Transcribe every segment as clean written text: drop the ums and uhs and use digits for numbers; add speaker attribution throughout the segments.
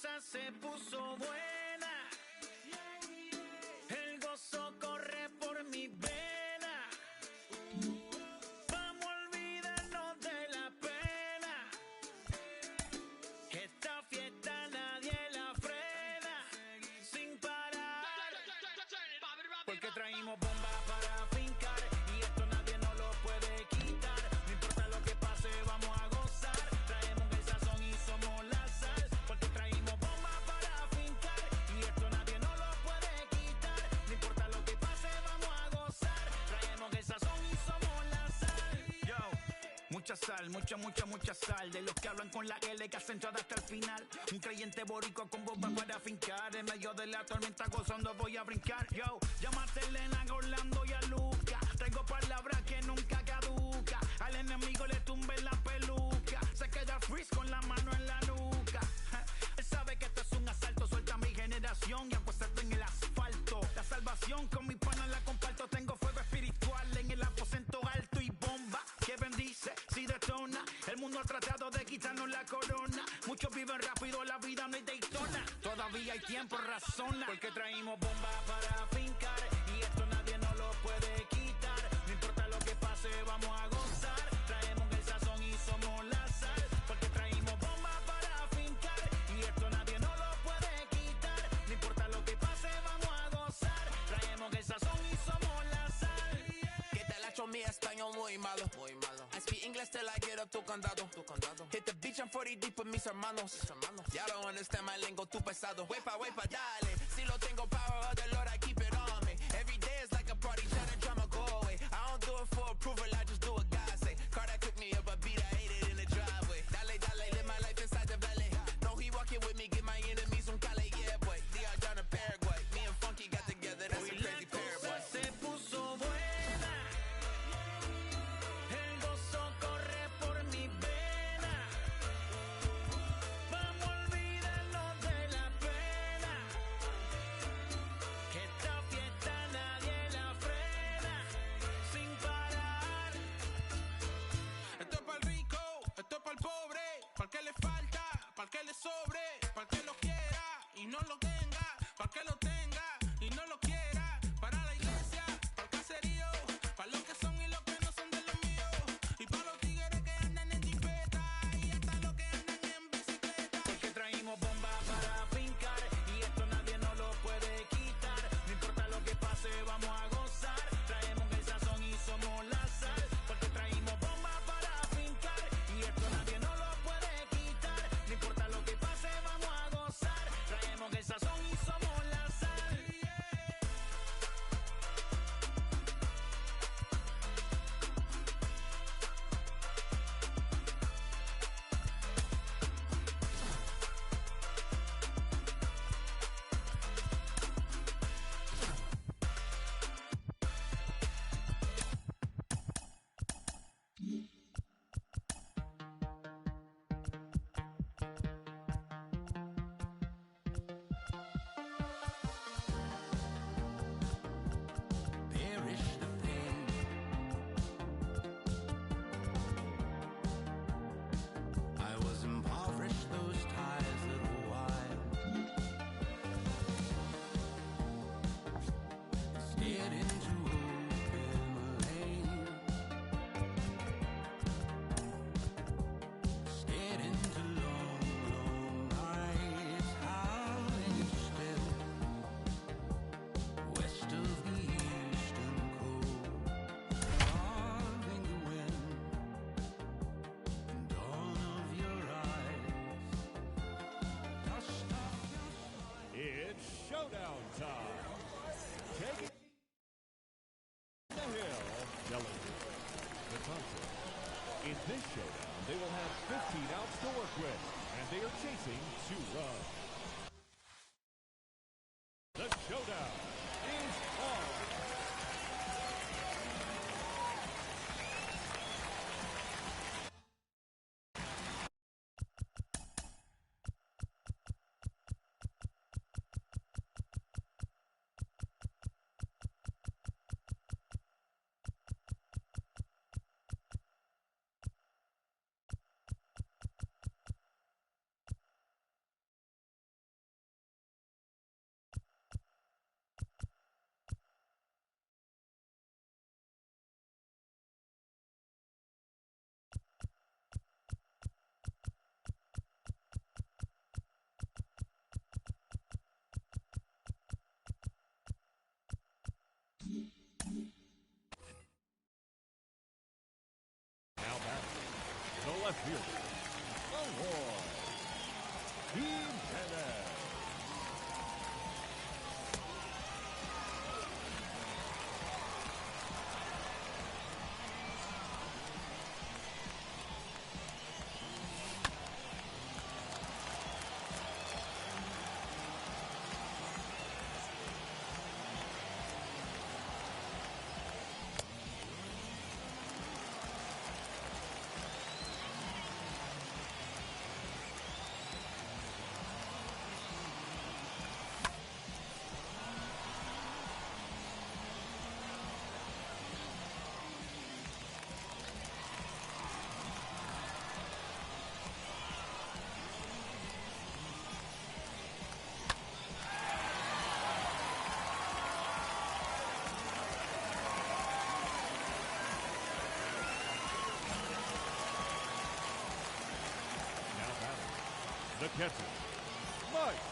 Speaker 1: cosa se puso buena. El gozo corre por mi vena. Vamos a olvidarnos de la pena. Esta fiesta nadie la frena. Sin parar. Porque traímos bomba para fincar. Y esto nadie nos lo puede quitar. No importa lo que pase, vamos a gozar. Traemos el sazón y somos la sal. Porque traímos bomba para fincar. Y esto nadie nos lo puede quitar. No importa lo que pase, vamos a gozar. Traemos el sazón y somos la sal. Yo, mucha sal, mucha sal. De los que hablan con la L que hacen todo hasta el final. Un creyente boricua con bomba para fincar. En medio de la tormenta gozando voy a brincar. Yo, llámate a Elena, a Orlando y a Luca. Traigo palabras que nunca caduca. Al enemigo le tumbe la peluca. Se queda freeze con la mano en la nuca. Él sabe que esto es un asalto. Suelta mi generación y apuesta en el asfalto. La salvación con mi pana la comparto. Tengo fuego espiritual en el aposento alto y bomba que bendice si detona. El mundo ha tratado de quitarnos la corona. Muchos viven rápido, la vida no hay Daytona. Todavía hay tiempo, razona. Porque traímos bomba para fincar. Y esto nadie nos lo puede quitar. No importa lo que pase, vamos a gozar. Traemos el sazón y somos la sal. Porque traímos bomba para fincar. Y esto nadie nos lo puede quitar. No importa lo que pase, vamos a gozar. Traemos el sazón y somos la sal.
Speaker 2: ¿Qué tal hecho mi español muy malo? I speak English till I get up tu condado. Hit the beach, I'm 40 deep with mis hermanos. Ya don't understand my lingo, tu pesado. Wepa, dale. Si lo tengo power of the Lord, I keep it on me. Every day is like a party, tell the drama go away. I don't do it for approval, I just do what God say. Car that cooked me up a beat, I ate it in the driveway. Dale, live my life inside the valley. No, he walking with me, give my enemies un cale, yeah, boy. DR down to Paraguay. Me and Funky got together, that's a crazy pair, boy.
Speaker 1: Se puso buena. El gozo corre por mi vena. Vamos a olvidarnos de la pena. Que esta fiesta nadie la frena. Sin parar.
Speaker 2: Esto es para el rico, esto es para el pobre, para el que le falta, para el que le sobre, para el que lo quiera y no lo tenga, para el que lo tenga y no lo quiera, para la iglesia, para el caserío, para los que son y los que no son de los míos, y para los tigres que andan en jipeta y hasta los que andan en bicicleta.
Speaker 1: Porque traímos bomba para fincar. Y esto nadie nos lo puede quitar. No importa lo que pase, vamos a gozar. Traemos el sazón y somos la sal. Porque traímos bomba para fincar. Y esto nadie nos lo puede quitar. No importa lo que pase, vamos a gozar. Traemos el sazón y somos la sal.
Speaker 3: Perish the pain. I was impoverished those ties little while. Stared into open lane. Stared into long nights howling still. West of the eastern coast, carving the wind and dawn of your eyes. Dust of your
Speaker 4: It's showdown time. Taking the hill, Delaware, the country. In this showdown, they will have 15 outs to work with, and they are chasing 2 runs. The showdown is on. fielder, Malloy. Jimenez. The catcher, Mike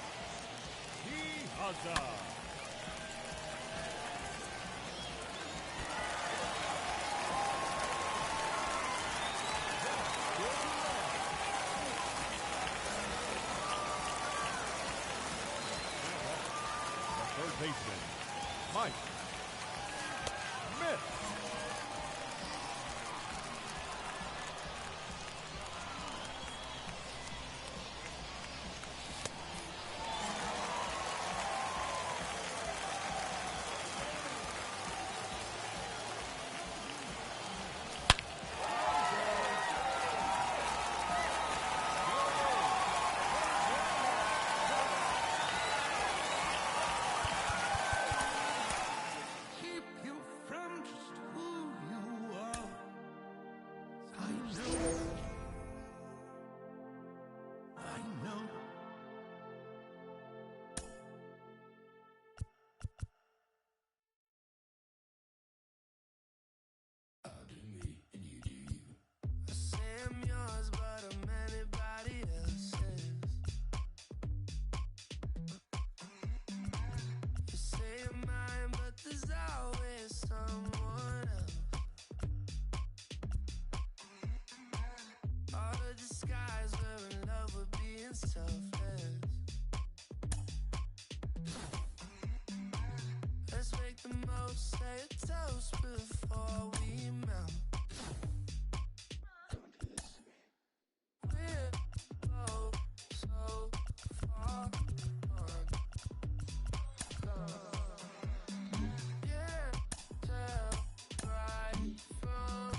Speaker 4: Piazza. The third baseman, Mike Smith.
Speaker 2: Say a toast before we melt. We're both so far gone. Yeah, tell right from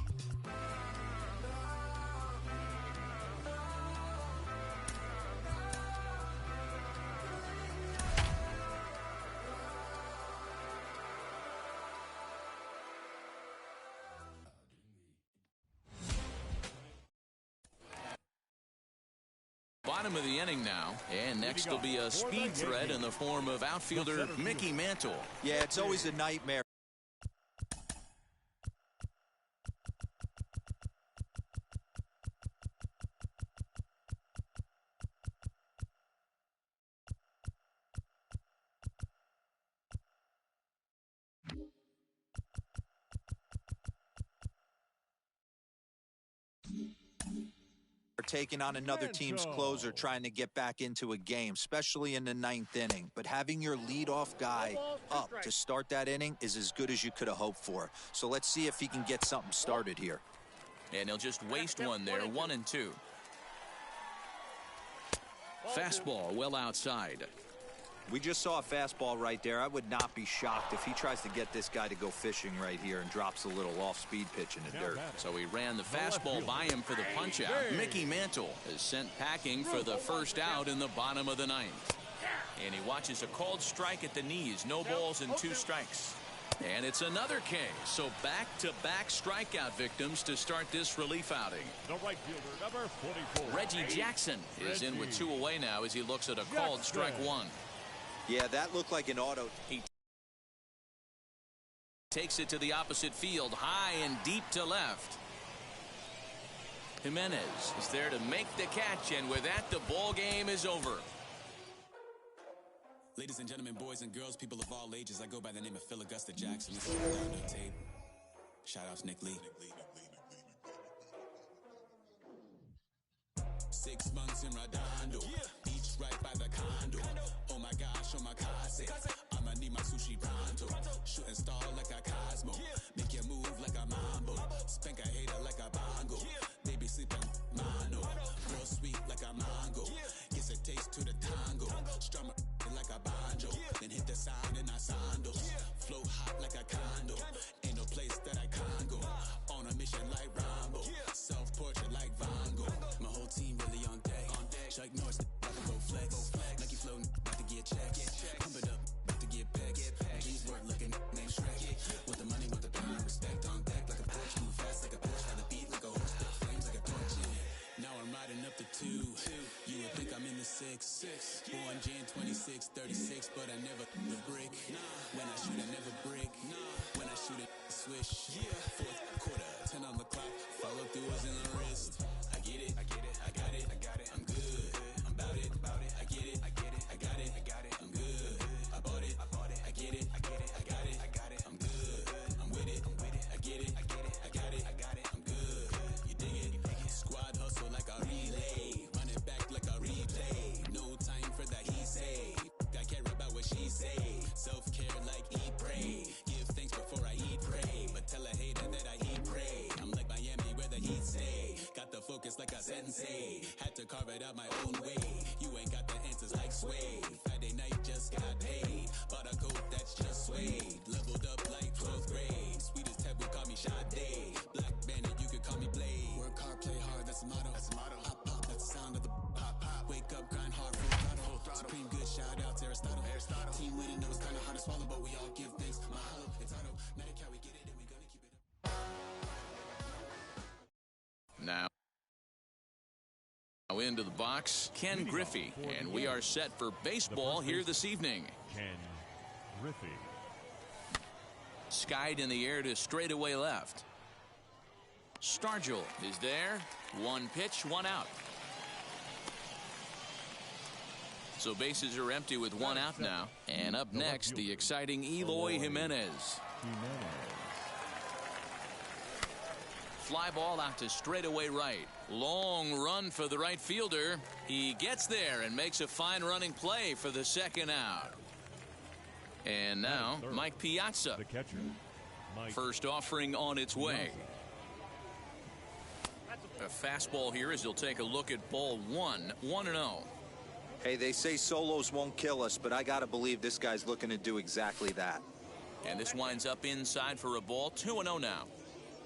Speaker 5: Bottom of the inning now, and next will be a speed threat in the form of outfielder Mickey Mantle.
Speaker 6: Yeah, it's always a nightmare. Taking on another team's closer, trying to get back into a game, especially in the ninth inning. But having your leadoff guy up to start that inning is as good as you could have hoped for. So let's see if he can get something started here.
Speaker 5: And he'll just waste one there, 1-2. Fastball well outside.
Speaker 6: We just saw a fastball right there. I would not be shocked if he tries to get this guy to go fishing right here and drops a little off-speed pitch in the dirt.
Speaker 5: So he ran the fastball by him for the punch-out. Mickey Mantle is sent packing for the first out in the bottom of the ninth. And he watches a called strike at the knees. No balls and 2 strikes. And it's another K. So back-to-back strikeout victims to start this relief outing.
Speaker 4: The right fielder, number 44.
Speaker 5: Reggie Jackson is in with 2 away now as he looks at a called strike 1.
Speaker 6: Yeah, that looked like an auto.
Speaker 5: He takes it to the opposite field, high and deep to left. Jimenez is there to make the catch, and with that, the ball game is over.
Speaker 7: Ladies and gentlemen, boys and girls, people of all ages, I go by the name of Phil Augusta Jackson. This is Showdown on tape. Shout out to Nick Lee. Jackson Redondo. Beach right by the condo. Oh my gosh, oh my kase. I'ma need my sushi pronto. Shooting star like a Cosmo. Make you move like a mambo. Spank a hater like a bongo. They be sleeping mano. Real sweet like a mango. Gets a taste to the tango. Strum like a banjo. Then hit the sound in our sandals. Flow hot like a condo. Ain't no place that I can't go. On a mission like Rambo. Self-portrait like Van Gogh. My whole team really on deck. Chuck Norris, about to go flex. Nike flow, about to get checks. Pump it up, about to get pegs. Jeans work looking name Shrek. With the money, with the power, respect on deck. Like a Porsche, move fast like a Porsche. Had the beat like a horse, flames like a torch. Now I'm riding up the 2. You would think I'm in the 6. Born Jan 26, 36, but I never the brick. When I shoot, I never break. When I shoot it, swish. Fourth quarter, 10 on the clock. Follow through is in the wrist. I get it, I got it. I'm good. I'm about it. I get it, I got it. I'm good. I bought it. I get it, I got it. I'm good. I'm with it. I get it, I got it. I'm good. You dig it? Squad hustle like a relay. Run it back like a replay. No time for that he say. I care about what she say. Self-care like eat, pray. Give thanks before I eat, pray. But tell a hater that I eat, pray. I'm like Miami where the heat stay. Got the focus like a sensei. Had to carve it out my own way. You ain't got the answers like Sway. Friday night just got paid. Bought a coat that's just suede. Leveled up like 12th grade. Sweetest taboo, call me Sade. Black Bandit, you could call me Blade. Work hard, play hard, that's the motto. Pop, pop, that's the sound of the pop. Wake up, grind hard, full throttle. Supreme good, shout out to Aristotle. Team winning, it was kinda hard to swallow, but we all give thanks. Mahalo, it's auto. Medicare, we get it, and we gonna keep it up.
Speaker 5: Now into the box, Ken Griffey, and we are set for baseball here this evening.
Speaker 4: Ken Griffey.
Speaker 5: Skied in the air to straightaway left. Stargell is there. 1 pitch, 1 out. So bases are empty with 1 out now. And up next, the exciting Eloy Jimenez. Fly ball out to straightaway right. Long run for the right fielder. He gets there and makes a fine running play for the 2nd out. And now Mike Piazza.
Speaker 4: The catcher.
Speaker 5: First offering on its way. A fastball here as he'll take a look at ball 1. 1-0.
Speaker 6: Hey, they say solos won't kill us, but I got to believe this guy's looking to do exactly that.
Speaker 5: And this winds up inside for a ball. 2-0 now.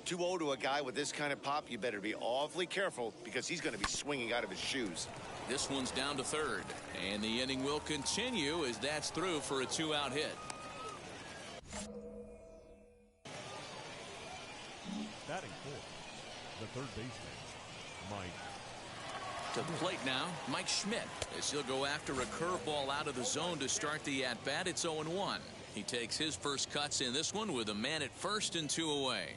Speaker 8: 2-0 to a guy with this kind of pop, you better be awfully careful because he's going to be swinging out of his shoes.
Speaker 5: This one's down to 3rd, and the inning will continue as that's through for a 2-out hit.
Speaker 4: Batting 4th, the third baseman, Mike.
Speaker 5: To the plate now, Mike Schmidt, as he'll go after a curveball out of the zone to start the at-bat. It's 0-1. He takes his first cuts in this one with a man at first and 2 away.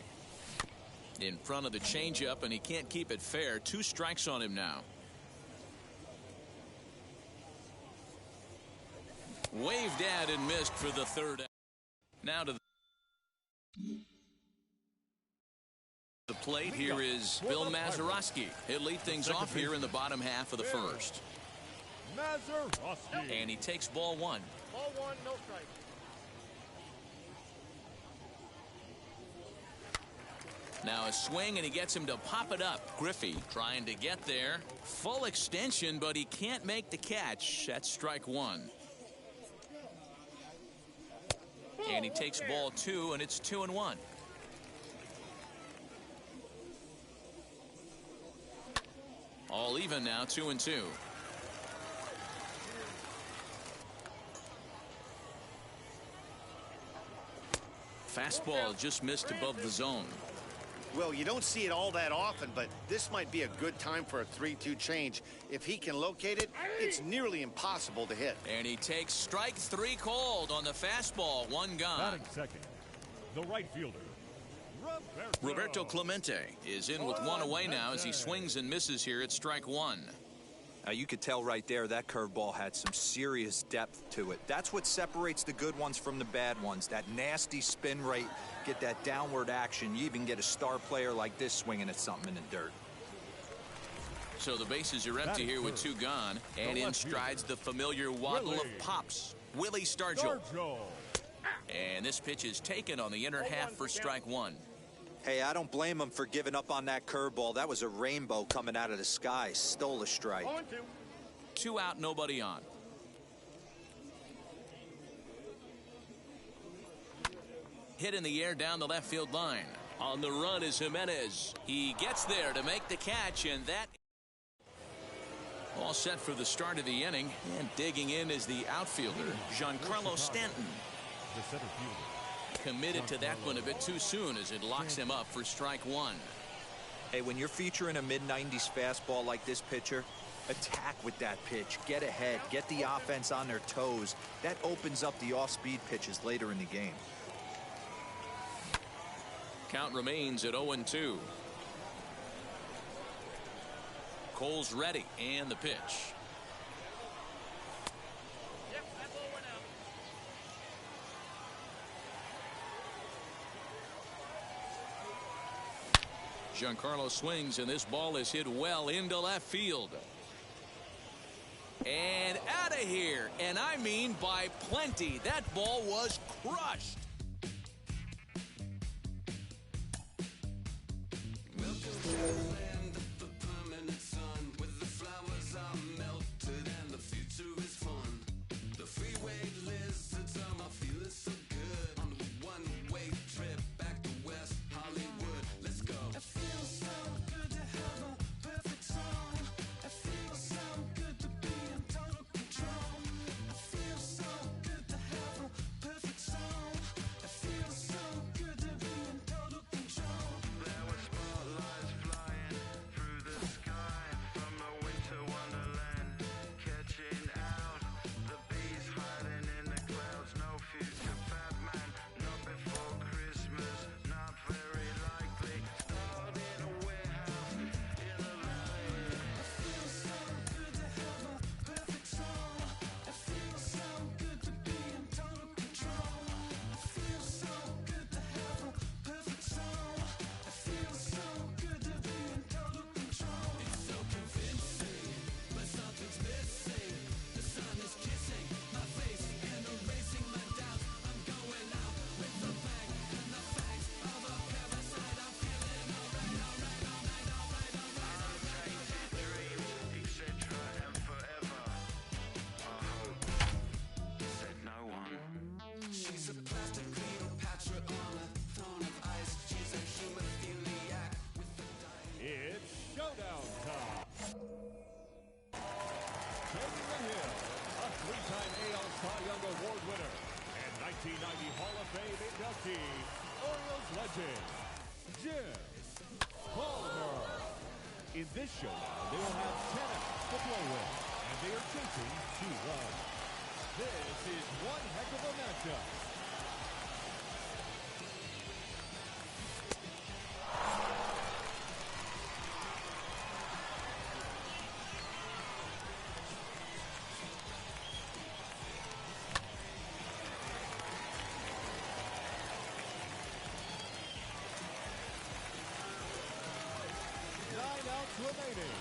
Speaker 5: In front of the changeup, and he can't keep it fair. 2 strikes on him now. Waved at and missed for the 3rd. Now to the plate. Here is Bill Mazeroski. He'll lead things off here in the bottom half of the 1st.
Speaker 4: Mazeroski.
Speaker 5: And he takes ball 1.
Speaker 9: Ball 1, no strike.
Speaker 5: Now a swing, and he gets him to pop it up. Griffey trying to get there. Full extension, but he can't make the catch. That's strike 1. And he takes ball 2, and it's 2-1. All even now, 2-2. Fastball just missed above the zone.
Speaker 8: Well, you don't see it all that often, but this might be a good time for a 3-2 change. If he can locate it, it's nearly impossible to hit.
Speaker 5: And he takes strike 3 called on the fastball. 1 gone.
Speaker 4: Batting 2nd, the right fielder,
Speaker 5: Roberto Clemente is in with 1 away now as he swings and misses here at strike 1.
Speaker 6: Now you could tell right there that curveball had some serious depth to it. That's what separates the good ones from the bad ones. That nasty spin rate, get that downward action. You even get a star player like this swinging at something in the dirt.
Speaker 5: So the bases are empty here with 2 gone. And in strides the familiar waddle of pops, Willie Stargell. And this pitch is taken on the inner half for strike 1.
Speaker 6: Hey, I don't blame him for giving up on that curveball. That was a rainbow coming out of the sky. Stole a strike.
Speaker 5: 2 out, nobody on. Hit in the air down the left field line. On the run is Jimenez. He gets there to make the catch, and that all set for the start of the inning. And digging in is the outfielder, Giancarlo Stanton.
Speaker 4: The center fielder.
Speaker 5: Committed to that one a bit too soon as it locks him up for strike 1.
Speaker 6: Hey, when you're featuring a mid-90s fastball like this pitcher, attack with that pitch. Get ahead. Get the offense on their toes. That opens up the off-speed pitches later in the game.
Speaker 5: Count remains at 0-2. Cole's ready, and the pitch. Giancarlo swings, and this ball is hit well into left field. And out of here, and I mean by plenty. That ball was crushed.
Speaker 4: It's showdown time. Taking the hill, a 3-time AL Cy Young Award winner and 1990 Hall of Fame inductee, Orioles legend, Jim Palmer. In this showdown, they will have 10 outs to play with, and they are chasing 2 runs. This is one heck of a matchup. Remaining.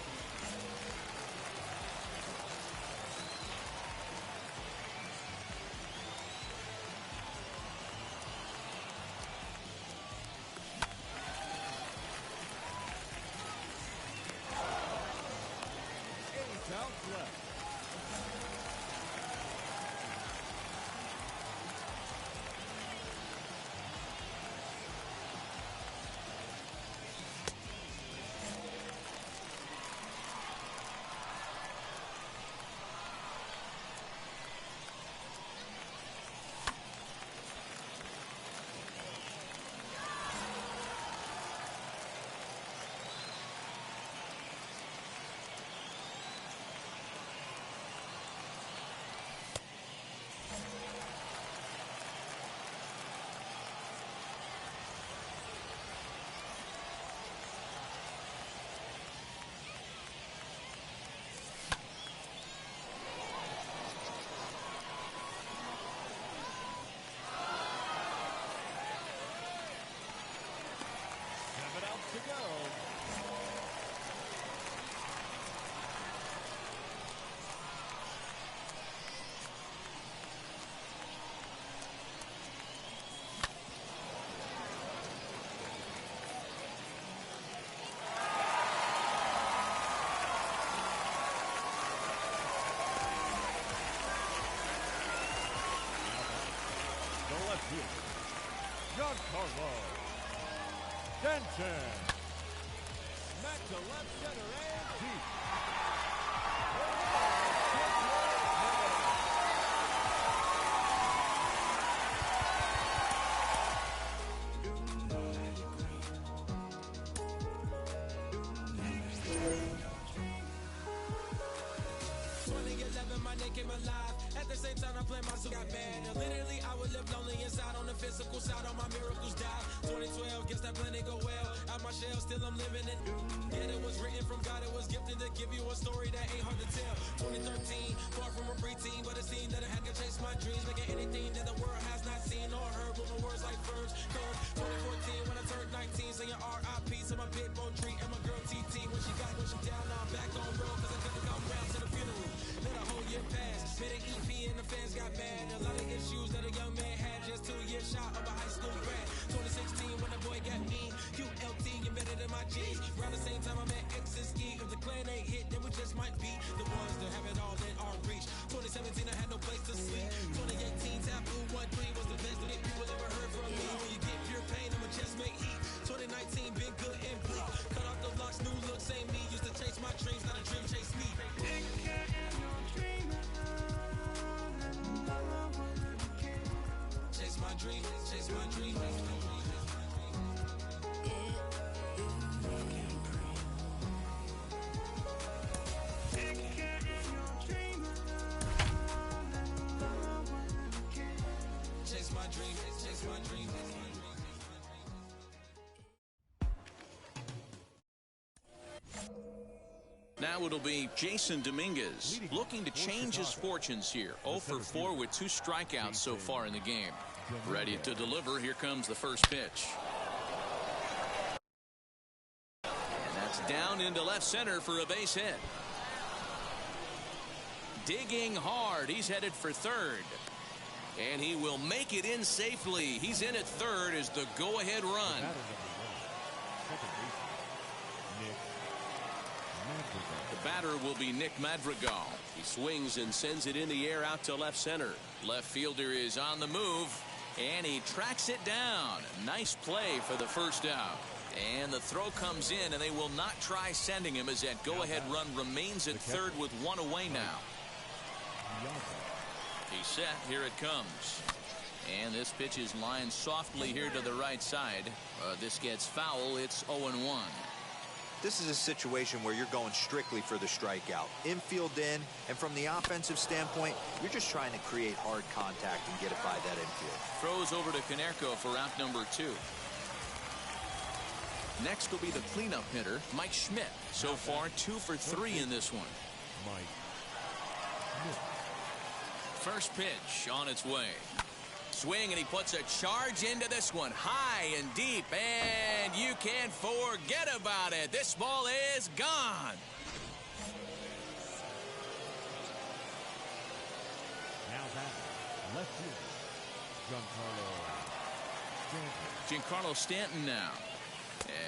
Speaker 4: Giancarlo Stanton. Smack to left center and deep.
Speaker 2: At the same time, I play my suit got bad. And literally, I would live lonely inside on the physical side. On my miracles die. 2012, guess that plan didn't go well. Out my shell, still I'm living it. Yeah, it was written from God. It was gifted to give you a story that ain't hard to tell. 2013, far from a preteen, but it seemed that I had to chase my dreams, making anything that the world has not seen or heard. With my words like first. 2014, when I turned 19, saying R.I.P. to my big bone tree and my girl TT. When she down, now I'm back on road, cause I couldn't come round to the funeral. Let a whole year pass. Made an EP and the fans got mad. A lot of issues that a young man had. Just 2 years shy of a high school grad. 2016 when the boy got me. ULT embedded in my G's. Around the same time I met X and Ski. If the clan ain't hit, then we just might be the ones that have it all in our reach. 2017 I had no place to sleep. 2018 Taboo 1-3 was the best that people ever heard from me. When you get pure pain, I'ma just make heat. 2019 been good and bleak. Cut off the locks, new look, same me. Used to chase my dreams, not a dream chase me. Chase my dream, chase my dream. Chase my dream, chase my dream.
Speaker 5: Now it'll be Jason Dominguez looking to change his fortunes here. 0 for 4 with 2 strikeouts so far in the game. Ready to deliver. Here comes the first pitch. And that's down into left center for a base hit. Digging hard. He's headed for third. And he will make it in safely. He's in at third as the go-ahead run. The batter will be Nick Madrigal. He swings and sends it in the air out to left center. Left fielder is on the move, and he tracks it down. Nice play for the first out. And the throw comes in, and they will not try sending him as that go-ahead run remains at third with 1 away now. He's set. Here it comes. And this pitch is lined softly here to the right side. This gets foul. It's 0-1.
Speaker 6: This is a situation where you're going strictly for the strikeout. Infield in, and from the offensive standpoint, you're just trying to create hard contact and get it by that infield.
Speaker 5: Throws over to Konerko for out number 2. Next will be the cleanup hitter, Mike Schmidt. So far, 2 for 3 in this one. First pitch on its way. Swing, and he puts a charge into this one. High and deep, and you can't forget about it. This ball is gone.
Speaker 4: Now that left field,
Speaker 5: Giancarlo Stanton now.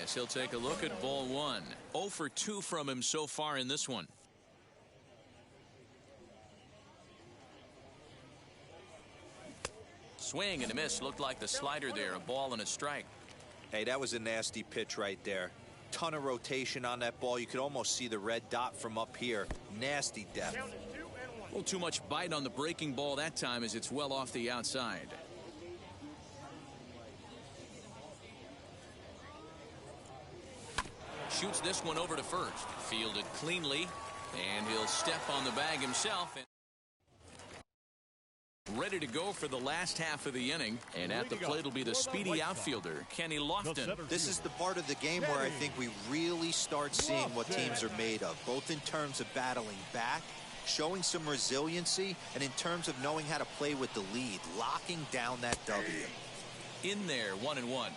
Speaker 5: As he'll take a look at ball 1. 0 for 2 from him so far in this one. Swing and a miss. Looked like the slider there. A ball and a strike.
Speaker 6: Hey, that was a nasty pitch right there. Ton of rotation on that ball. You could almost see the red dot from up here. Nasty depth.
Speaker 5: A little too much bite on the breaking ball that time as it's well off the outside. Shoots this one over to first. Fielded cleanly. And he'll step on the bag himself. Ready to go for the last half of the inning. And at the plate will be the speedy outfielder, Kenny Lofton.
Speaker 6: This is the part of the game where I think we really start seeing what teams are made of, both in terms of battling back, showing some resiliency, and in terms of knowing how to play with the lead, locking down that W.
Speaker 5: In there, 1-1.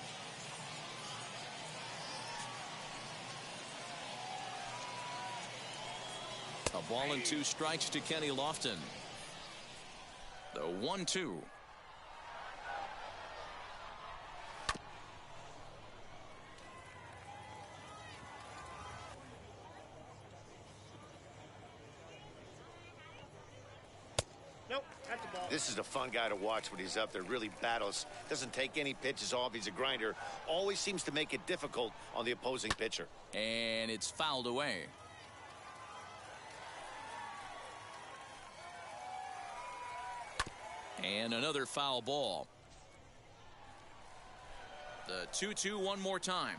Speaker 5: A ball and 2 strikes to Kenny Lofton. The 1-2.
Speaker 8: This is a fun guy to watch when he's up there. Really battles. Doesn't take any pitches off. He's a grinder. Always seems to make it difficult on the opposing pitcher.
Speaker 5: And it's fouled away. And another foul ball. The 2-2 one more time.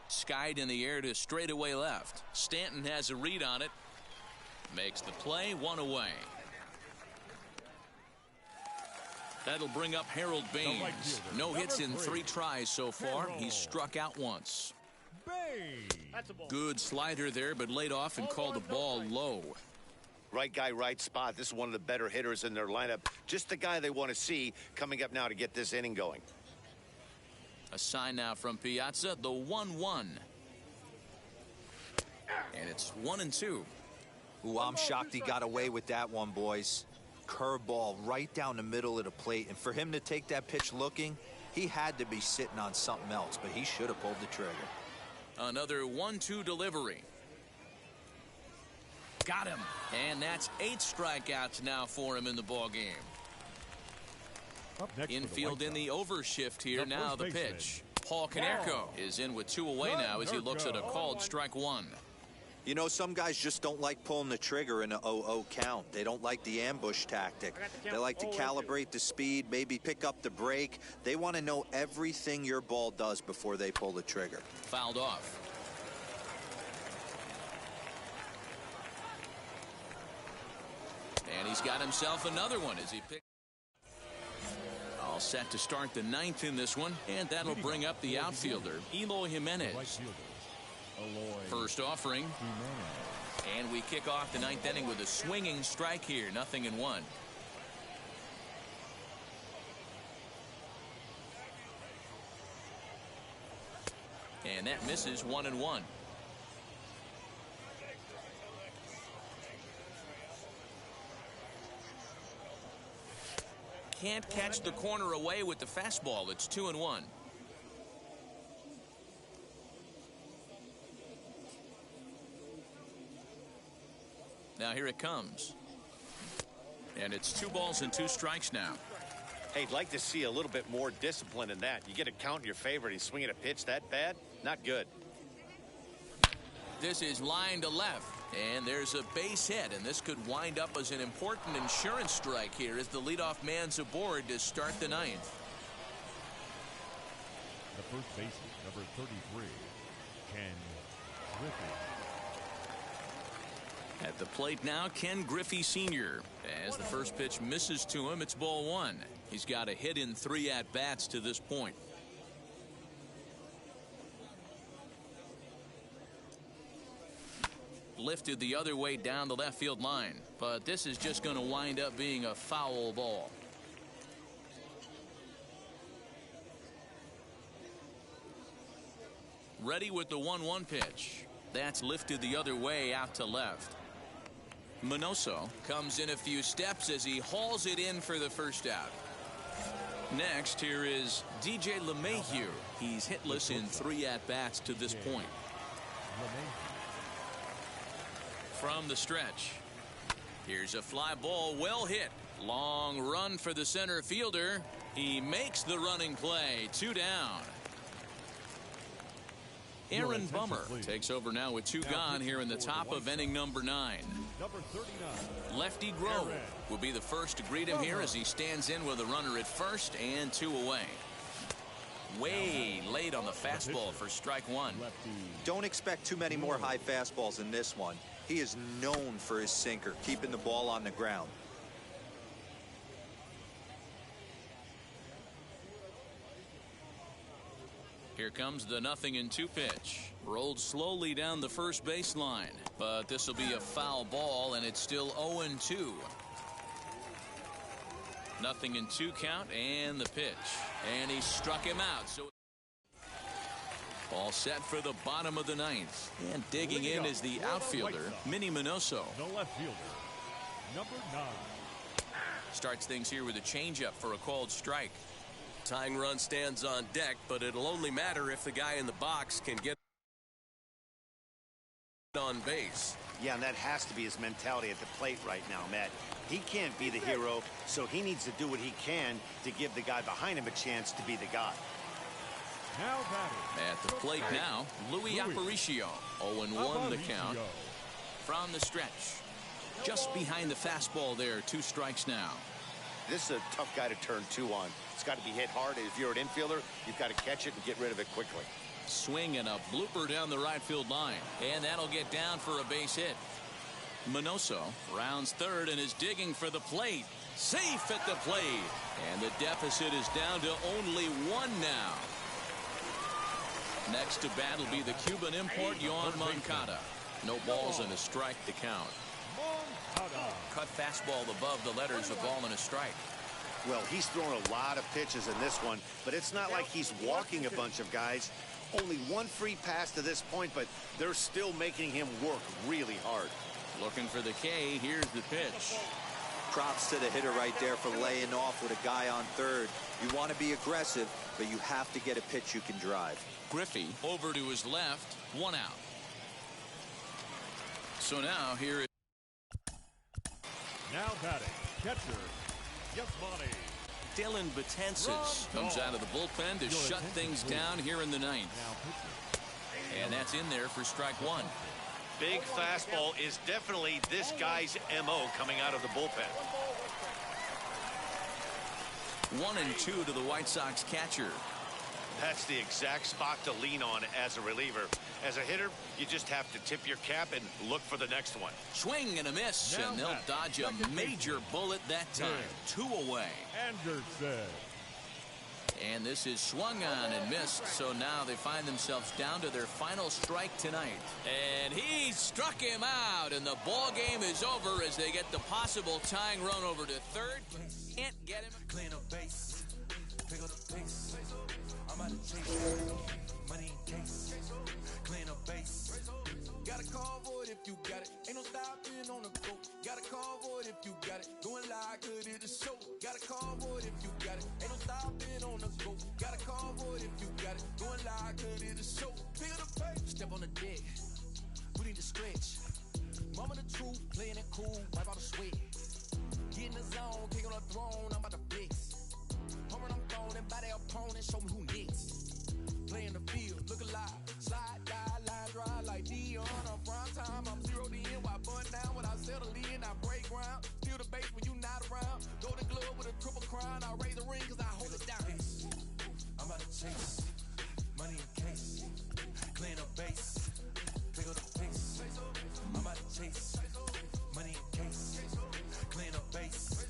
Speaker 5: Skied in the air to straightaway left. Stanton has a read on it. Makes the play, one away. That'll bring up Harold Baines. No hits in 3 tries so far. He's struck out once. Good slider there, but laid off and called the ball low.
Speaker 8: Right guy, right spot. This is one of the better hitters in their lineup. Just the guy they want to see coming up now to get this inning going.
Speaker 5: A sign now from Piazza, the 1-1. And it's 1-2.
Speaker 6: Ooh, I'm shocked he got away with that one, boys. Curveball right down the middle of the plate. And for him to take that pitch looking, he had to be sitting on something else, but he should have pulled the trigger.
Speaker 5: Another 1-2 delivery. Got him. And that's 8 strikeouts now for him in the ball game. Infield in the overshift here. Now the pitch. Paul Konerko is in with 2 away now as he looks at a called strike 1.
Speaker 6: You know, some guys just don't like pulling the trigger in a 0-0 count. They don't like the ambush tactic. They like to calibrate the speed, maybe pick up the brake. They want to know everything your ball does before they pull the trigger.
Speaker 5: Fouled off. And he's got himself another one as he picks. All set to start the 9th in this one, and that'll bring up the outfielder, Eloy Jimenez. First offering. And we kick off the 9th inning with a swinging strike here. 0-1. And that misses. 1-1. Can't catch the corner away with the fastball. It's 2-1. Now here it comes. And it's 2 balls and 2 strikes now.
Speaker 8: Hey, I'd like to see a little bit more discipline in that. You get a count in your favor and he's swinging a pitch that bad? Not good.
Speaker 5: This is line to left. And there's a base hit, and this could wind up as an important insurance strike here as the leadoff man's aboard to start the 9th.
Speaker 4: The first baseman, number 33, Ken Griffey.
Speaker 5: At the plate now, Ken Griffey Sr. As the first pitch misses to him, it's ball 1. He's got a hit in 3 at-bats to this point. Lifted the other way down the left field line, but this is just going to wind up being a foul ball. Ready with the 1-1 pitch. That's lifted the other way out to left. Minoso comes in a few steps as he hauls it in for the first out. Next, here is DJ LeMahieu. He's hitless in 3 at-bats to this point. From the stretch, here's a fly ball, well hit. Long run for the center fielder. He makes the running play. 2 down. Aaron Bummer takes over now with 2 gone here in the top of inning number 9. Lefty Grove will be the first to greet him here as he stands in with a runner at first and 2 away. Way late on the fastball for strike 1.
Speaker 6: Don't expect too many more high fastballs in this one. He is known for his sinker, keeping the ball on the ground.
Speaker 5: Here comes the 0-2 pitch. Rolled slowly down the first baseline, but this will be a foul ball, and it's still 0-2. 0-2 count, and the pitch. And he struck him out. So all set for the bottom of the 9th. And digging in is the outfielder, Minnie Minoso.
Speaker 4: The left fielder, number 9.
Speaker 5: Starts things here with a changeup for a called strike.
Speaker 9: Tying run stands on deck, but it'll only matter if the guy in the box can get on base.
Speaker 8: Yeah, and that has to be his mentality at the plate right now, Matt. He can't be the hero, so he needs to do what he can to give the guy behind him a chance to be the guy.
Speaker 4: Now batting.
Speaker 5: At the plate now, Louis Aparicio. 0-1 the count. From the stretch. Just behind the fastball there. 2 strikes now.
Speaker 8: This is a tough guy to turn 2 on. It's got to be hit hard. If you're an infielder, you've got to catch it and get rid of it quickly.
Speaker 5: Swing and a blooper down the right field line. And that'll get down for a base hit. Minoso rounds third and is digging for the plate. Safe at the plate. And the deficit is down to only 1 now. Next to bat will be the Cuban import, Yohan Moncada. No balls and a strike to count. Cut fastball above the letters, a ball and a strike.
Speaker 8: Well, he's thrown a lot of pitches in this one, but it's not like he's walking a bunch of guys. Only 1 free pass to this point, but they're still making him work really hard.
Speaker 5: Looking for the K. Here's the pitch.
Speaker 6: Props to the hitter right there for laying off with a guy on third. You want to be aggressive, but you have to get a pitch you can drive.
Speaker 5: Griffey over to his left. 1 out. So now here is
Speaker 4: Now batting. Catcher. Yasmani.
Speaker 5: Dylan Betances comes out of the bullpen to shut things down here in the 9th. And that's in there for strike 1.
Speaker 8: Big fastball is definitely this guy's MO coming out of the bullpen.
Speaker 5: 1-2 to the White Sox catcher.
Speaker 8: That's the exact spot to lean on as a reliever. As a hitter, you just have to tip your cap and look for the next one.
Speaker 5: Swing and a miss, and they'll dodge a major bullet that time. 2 away.
Speaker 4: Anderson.
Speaker 5: And this is swung on and missed, so now they find themselves down to their final strike tonight. And he struck him out, and the ball game is over as they get the possible tying run over to third. Can't get him.
Speaker 10: Clean up base, pick up the pace. I'm out of chase, money in case. Clean up base. Got a call for it if you got it. Ain't no stopping on the go. Got a call for it if you got it. Going live, could it a show? Got a call for it if you got it. Ain't no stopping on the go. Got a call for it if you got it. Going live, could it a show? Pick up the pace. Step on the deck. We need to stretch. Mama the truth, playing it cool, wipe out the sweat. Get in the zone, king on the throne, I'm about to flex. Home run, I'm throwing, and by their opponent, show me who next. Play in the field, look alive. Slide, die, line drive like Dion. On prime time, I'm 0 to end. While bun down when I settle in, I break ground. Steal the base when you not around. Golden glove with a triple crown. I raise the ring cause I hold it down. I'm about to chase. Money in case. Clean up base. Pick up the pace. I'm about to chase. Money in case. Clean up base.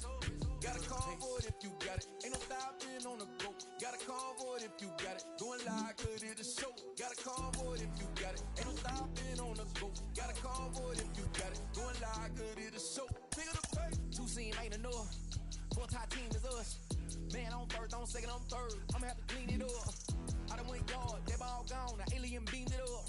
Speaker 10: Got a call for it if you got it. Ain't no stopping on the go. Got a call for it if you got it. Going live, could it a show? Got a call for it if you got it. Ain't no stopping on the go. Got a call for it if you got it. Going live, could it a show? Pick up the pace. 2 seam ain't enough. 4-tie team is us. Man on first, on second, on third. I'ma have to clean it up. I done went yard, that ball gone. The alien beamed it up.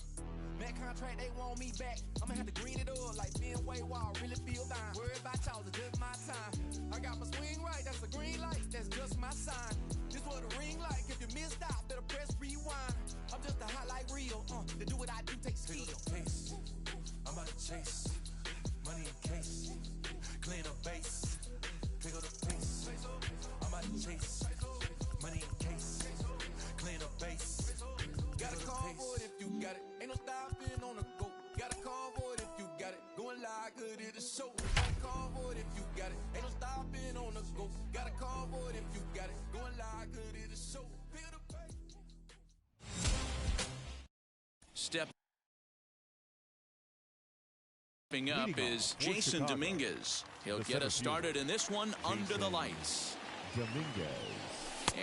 Speaker 10: Man contract, they want me back. I'ma have to green it up like Fenway Wall. Really feel fine. Worried about y'all, it's just my time. I got my swing right, that's a green light. That's just my sign. This what a ring like. If you missed out, better press rewind. I'm just a highlight reel. To do what I do takes skill. Pace. I'm about to chase. Money in case. Clean up base. Pick up the pace. I'm about to chase. Money in case. Clean up base. Got a call for it if you got it. Ain't no stopping on the go. Got a call for it if you got it. Going live, could it a show? Got a call for it if you got it. Ain't no stopping on the go. Got a call for it if you got it. Going live, could it a show? Pick up the pace.
Speaker 5: Stepping up is Jason Dominguez. He'll get us started in this one under the lights.
Speaker 4: Dominguez.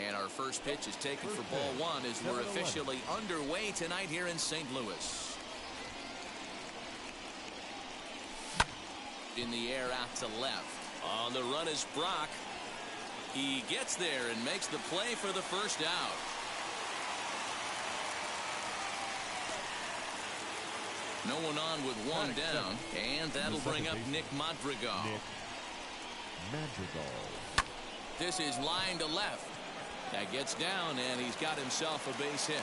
Speaker 5: And our first pitch is taken for ball 1 as we're officially underway tonight here in St. Louis. In the air out to left. On the run is Brock. He gets there and makes the play for the first out. No one on with 1 down, and that'll bring up Nick Madrigal. This is line to left. That gets down, and he's got himself a base hit.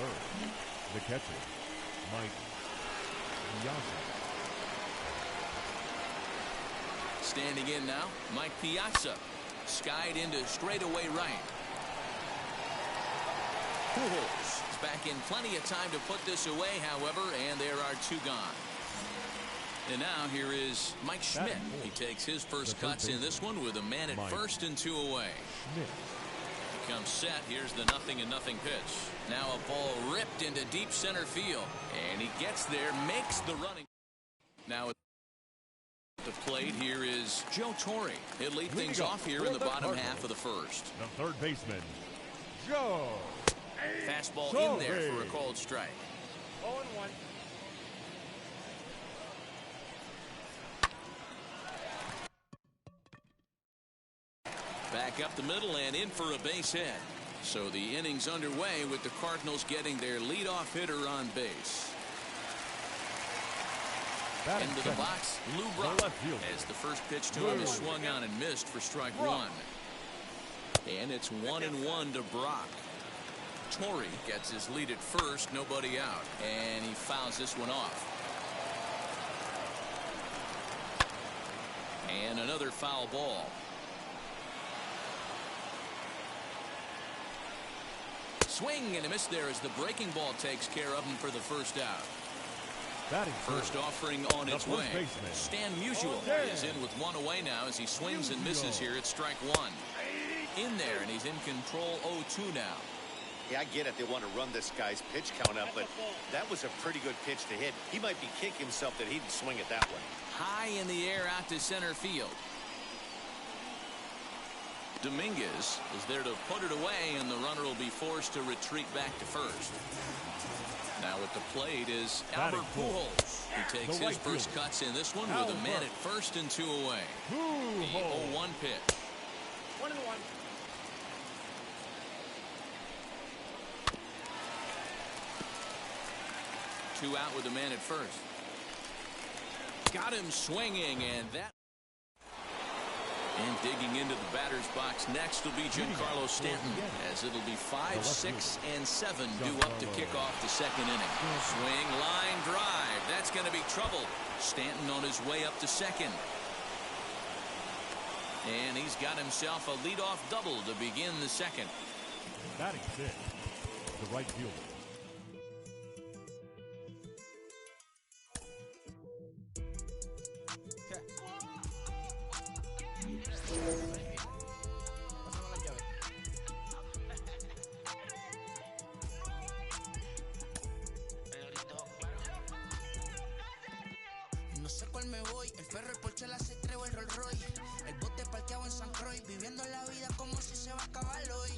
Speaker 4: third. The catcher, Mike Piazza.
Speaker 5: Standing in now, Mike Piazza. Skied into straightaway right. Pujols is back in plenty of time to put this away, however, and there are two gone. And now here is Mike Schmidt. He takes his first cuts in this one with a man at first and two away. He comes set. Here's the 0-0 pitch. Now a ball ripped into deep center field. And he gets there, makes the running. Now at the plate here is Joe Torre. He'll lead things off here in the bottom half of the first.
Speaker 4: The third baseman, Joe.
Speaker 5: Fastball in there for a called strike.
Speaker 11: 0-1.
Speaker 5: Back up the middle and in for a base hit. So the inning's underway with the Cardinals getting their leadoff hitter on base. Into the box, Lou Brock, as the first pitch to him is swung on and missed for strike one. And it's 1-1 to Brock. Torre gets his lead at first, nobody out, and he fouls this one off. And another foul ball. Swing and a miss there as the breaking ball takes care of him for the first out. First offering on its way. Stan Musial is in with one away now as he swings and misses here at strike one. In there, and he's in control 0-2 now.
Speaker 8: Yeah, I get it. They want to run this guy's pitch count up, but that was a pretty good pitch to hit. He might be kicking himself that he didn't swing it that way.
Speaker 5: High in the air out to center field. Dominguez is there to put it away, and the runner will be forced to retreat back to first. Now at the plate is Albert Pujols. He takes his first cuts in this one with a man at first and two away. The 0-1 pitch.
Speaker 11: 1-1.
Speaker 5: Two out with a man at first. Got him swinging, and that. And digging into the batter's box next will be Giancarlo Stanton, as it'll be 5, 6, and 7 due up to kick off the second inning. Swing, line drive. That's going to be trouble. Stanton on his way up to second. And he's got himself a leadoff double to begin the second.
Speaker 4: Batting fifth, the right fielder.
Speaker 12: No sé cuál me voy, el perro, el Porsche, la C3 o el Rolls Royce. El bote parqueado en San Croix, viviendo la vida como si se va a acabar hoy.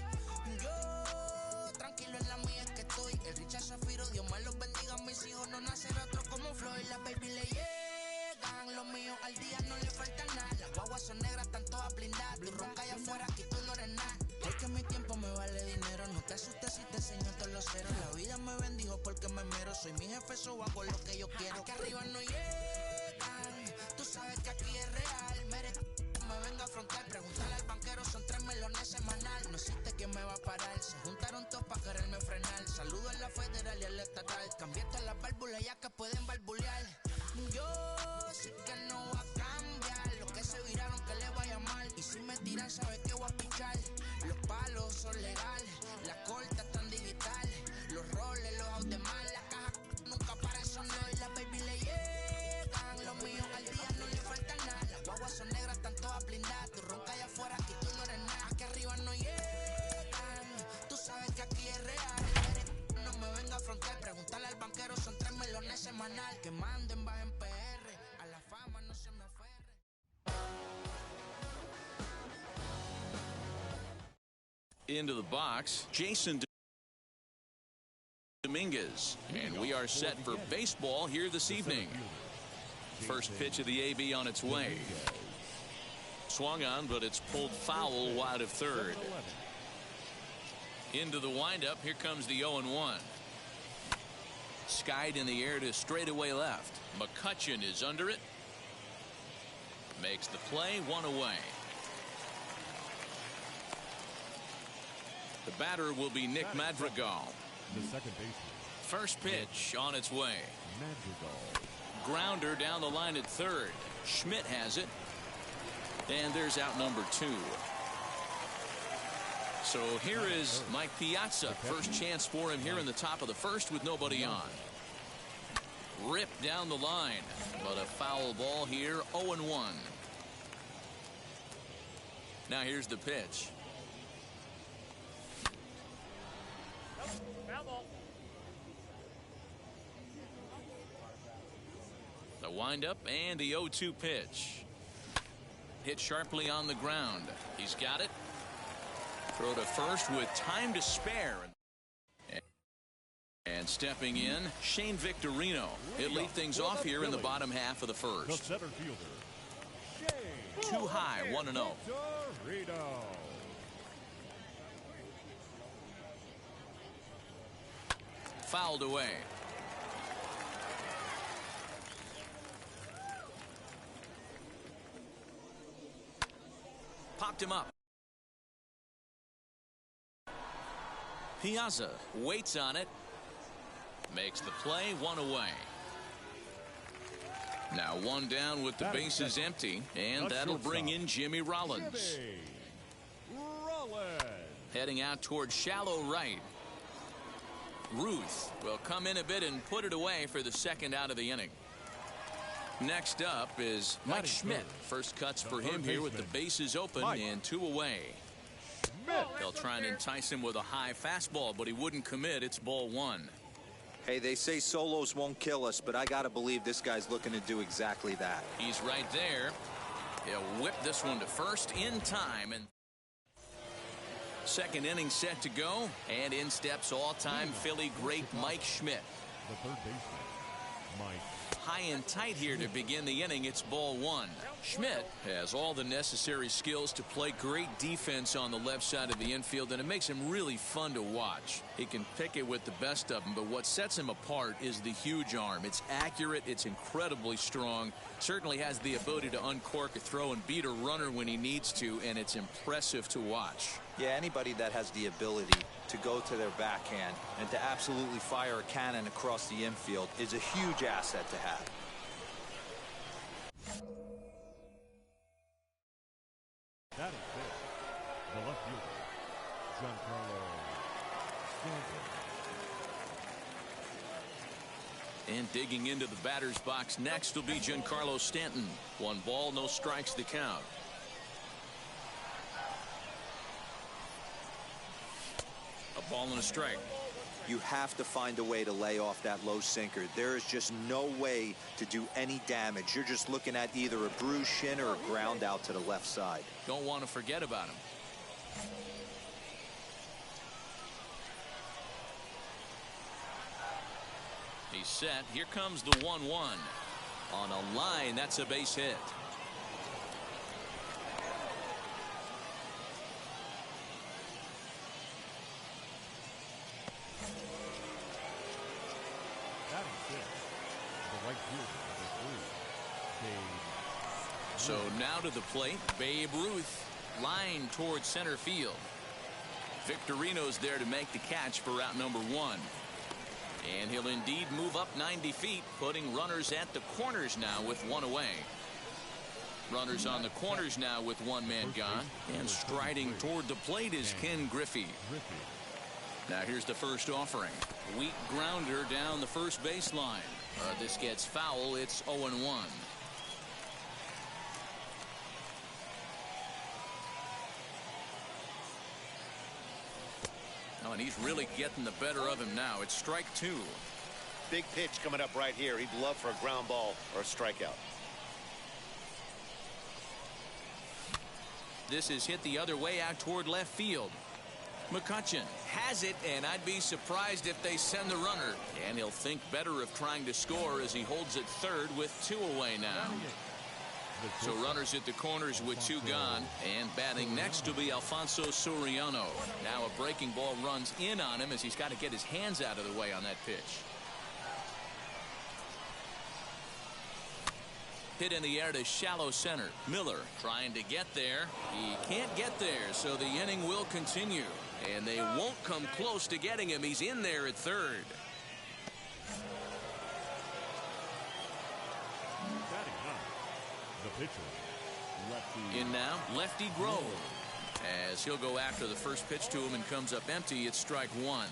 Speaker 12: Yo, tranquilo en la mía es que estoy. El Richard Zafiro, Dios me los bendiga, mis hijos no nacerá otro como Floyd. Las baby le llegan, los míos al día no le falta nada. Las guaguas son negras, están todas blindadas. Tú ronca allá afuera, aquí tú no eres nada. Es que mi tiempo me vale dinero, no te asustes si te enseño todos los ceros. La vida me bendijo porque me mero, soy mi jefe, so hago lo que yo quiero. Aquí arriba no llegan, tú sabes que aquí es real. Me venga a afrontar, preguntarle al banquero, son 3 melones semanal. No existe quien me va a parar, se juntaron todos para quererme frenar. Saludo a la federal y a la estatal, cambié todas las válvulas ya que pueden barbulear. Yo sé que no va a cambiar, los que se viraron que le vaya mal. Y si me tiran sabes que voy a pichar. Los palos son legales, las cortas están digitales. Los roles, los out de mal, la caja nunca paran, son y las baby le llegan. Los míos al día no le falta nada. Las guaguas son negras, están todas blindadas. Tú ronca allá afuera, aquí tú no eres nada. Aquí arriba no llegan, tú sabes que aquí es real. No me venga a afrontar, preguntarle al banquero, son 3 melones semanal. Que manden, bajen PR, a la fama no se me aferre.
Speaker 5: Into the box, Jason Dominguez, and we are set for baseball here this evening. First pitch of the AB on its way. Swung on, but it's pulled foul wide of third. Into the windup, here comes the 0-1. Skied in the air to straightaway left. McCutchen is under it. Makes the play, one away. The batter will be Nick Madrigal.
Speaker 4: The second baseman.
Speaker 5: First pitch on its way.
Speaker 4: Madrigal.
Speaker 5: Grounder down the line at third. Schmidt has it. And there's out number 2. So here is Mike Piazza. First chance for him here in the top of the first with nobody on. Ripped down the line, but a foul ball here, 0-1. Now here's the pitch. The windup and the 0-2 pitch. Hit sharply on the ground. He's got it. Throw to first with time to spare. And stepping in, Shane Victorino. He'll lead things off here in the bottom half of the first.
Speaker 4: The center fielder.
Speaker 5: Too high, 1-0.
Speaker 4: Victorino.
Speaker 5: Fouled away. Popped him up. Piazza waits on it. Makes the play, 1 away. Now 1 down with the bases empty, and that'll bring in Jimmy Rollins. Heading out towards shallow right. Ruth will come in a bit and put it away for the second out of the inning. Next up is Mike Schmidt. First cuts for him here with the bases open and 2 away. They'll try and entice him with a high fastball, but he wouldn't commit. It's ball 1.
Speaker 6: Hey, they say solos won't kill us, but I gotta believe this guy's looking to do exactly that.
Speaker 5: He's right there. He'll whip this one to first in time. And second inning set to go, and in steps all-time Philly great Mike Schmidt.
Speaker 4: The third baseman, Mike.
Speaker 5: High and tight here to begin the inning. It's ball 1. Schmidt has all the necessary skills to play great defense on the left side of the infield, and it makes him really fun to watch. He can pick it with the best of them, but what sets him apart is the huge arm. It's accurate, it's incredibly strong, certainly has the ability to uncork a throw and beat a runner when he needs to, and it's impressive to watch.
Speaker 6: Yeah, anybody that has the ability to go to their backhand and to absolutely fire a cannon across the infield is a huge asset to have.
Speaker 4: That is it. The left fielder, Giancarlo Stanton.
Speaker 5: And digging into the batter's box next will be Giancarlo Stanton. 1 ball, no strikes to count. A ball and a strike.
Speaker 6: You have to find a way to lay off that low sinker. There is just no way to do any damage. You're just looking at either a bruised shin or a ground out to the left side.
Speaker 5: Don't want to forget about him. He's set. Here comes the 1-1. On a line, that's a base hit. So now to the plate, Babe Ruth, line towards center field. Victorino's there to make the catch for out number 1. And he'll indeed move up 90 feet, putting runners at the corners now with 1 away. Runners on the corners now with 1 man gone. And striding toward the plate is Ken Griffey. Now here's the first offering. Weak grounder down the first baseline. This gets foul. It's 0-1. Oh, and he's really getting the better of him now. It's strike 2.
Speaker 8: Big pitch coming up right here. He'd love for a ground ball or a strikeout.
Speaker 5: This is hit the other way out toward left field. McCutchen has it, and I'd be surprised if they send the runner. And he'll think better of trying to score as he holds it third with 2 away now. So runners at the corners with 2 gone, and batting next will be Alfonso Soriano. Now a breaking ball runs in on him as he's got to get his hands out of the way on that pitch. Hit in the air to shallow center. Miller trying to get there. He can't get there, so the inning will continue. And they won't come close to getting him. He's in there at third.
Speaker 4: The pitcher, lefty.
Speaker 5: In now, lefty Grove. As he'll go after the first pitch to him and comes up empty, it's strike one.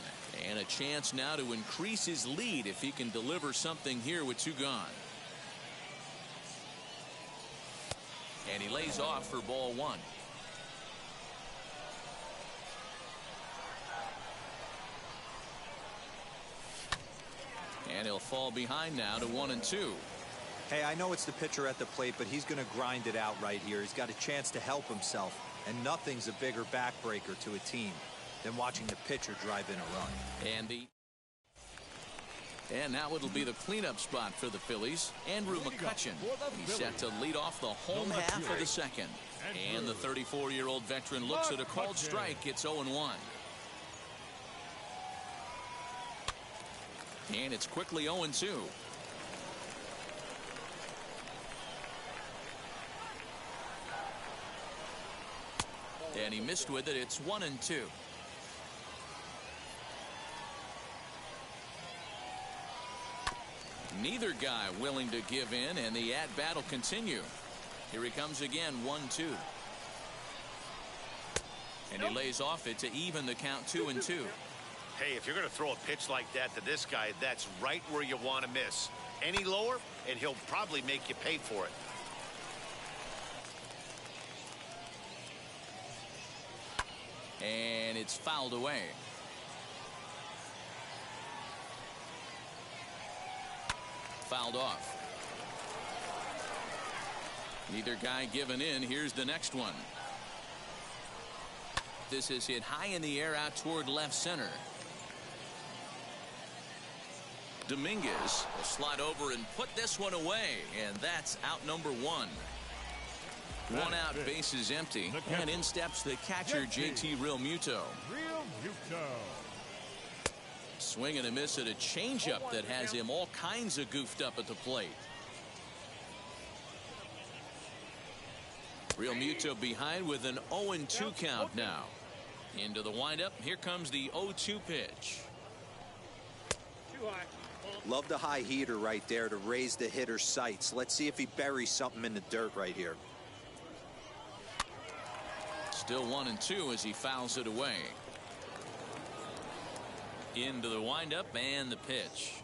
Speaker 5: And a chance now to increase his lead if he can deliver something here with two gone. And he lays off for ball one. And he'll fall behind now to 1-2.
Speaker 6: Hey, I know it's the pitcher at the plate, but he's going to grind it out right here. He's got a chance to help himself, and nothing's a bigger backbreaker to a team than watching the pitcher drive in a run.
Speaker 5: And now it'll be the cleanup spot for the Phillies. Andrew McCutchen. He's set to lead off the home half of the second. And the 34-year-old veteran looks at a called strike. It's 0-1. And it's quickly 0-2. And he missed with it. It's 1-2. Neither guy willing to give in, and the at-bat will continue. Here he comes again, 1-2. And he lays off it to even the count 2-2.
Speaker 8: Hey, if you're going to throw a pitch like that to this guy, that's right where you want to miss. Any lower, and he'll probably make you pay for it.
Speaker 5: And it's fouled away. Fouled off. Neither guy giving in. Here's the next one. This is hit high in the air out toward left center. Dominguez will slide over and put this one away, and that's out number one. One out, bases empty, and in steps the catcher, JT Realmuto. Swing and a miss at a changeup that has him all kinds of goofed up at the plate. Realmuto behind with an 0-2 count now. Into the windup. Here comes the 0-2 pitch.
Speaker 6: Love the high heater right there to raise the hitter's sights. Let's see if he buries something in the dirt right here.
Speaker 5: Still 1-2 as he fouls it away. Into the windup and the pitch.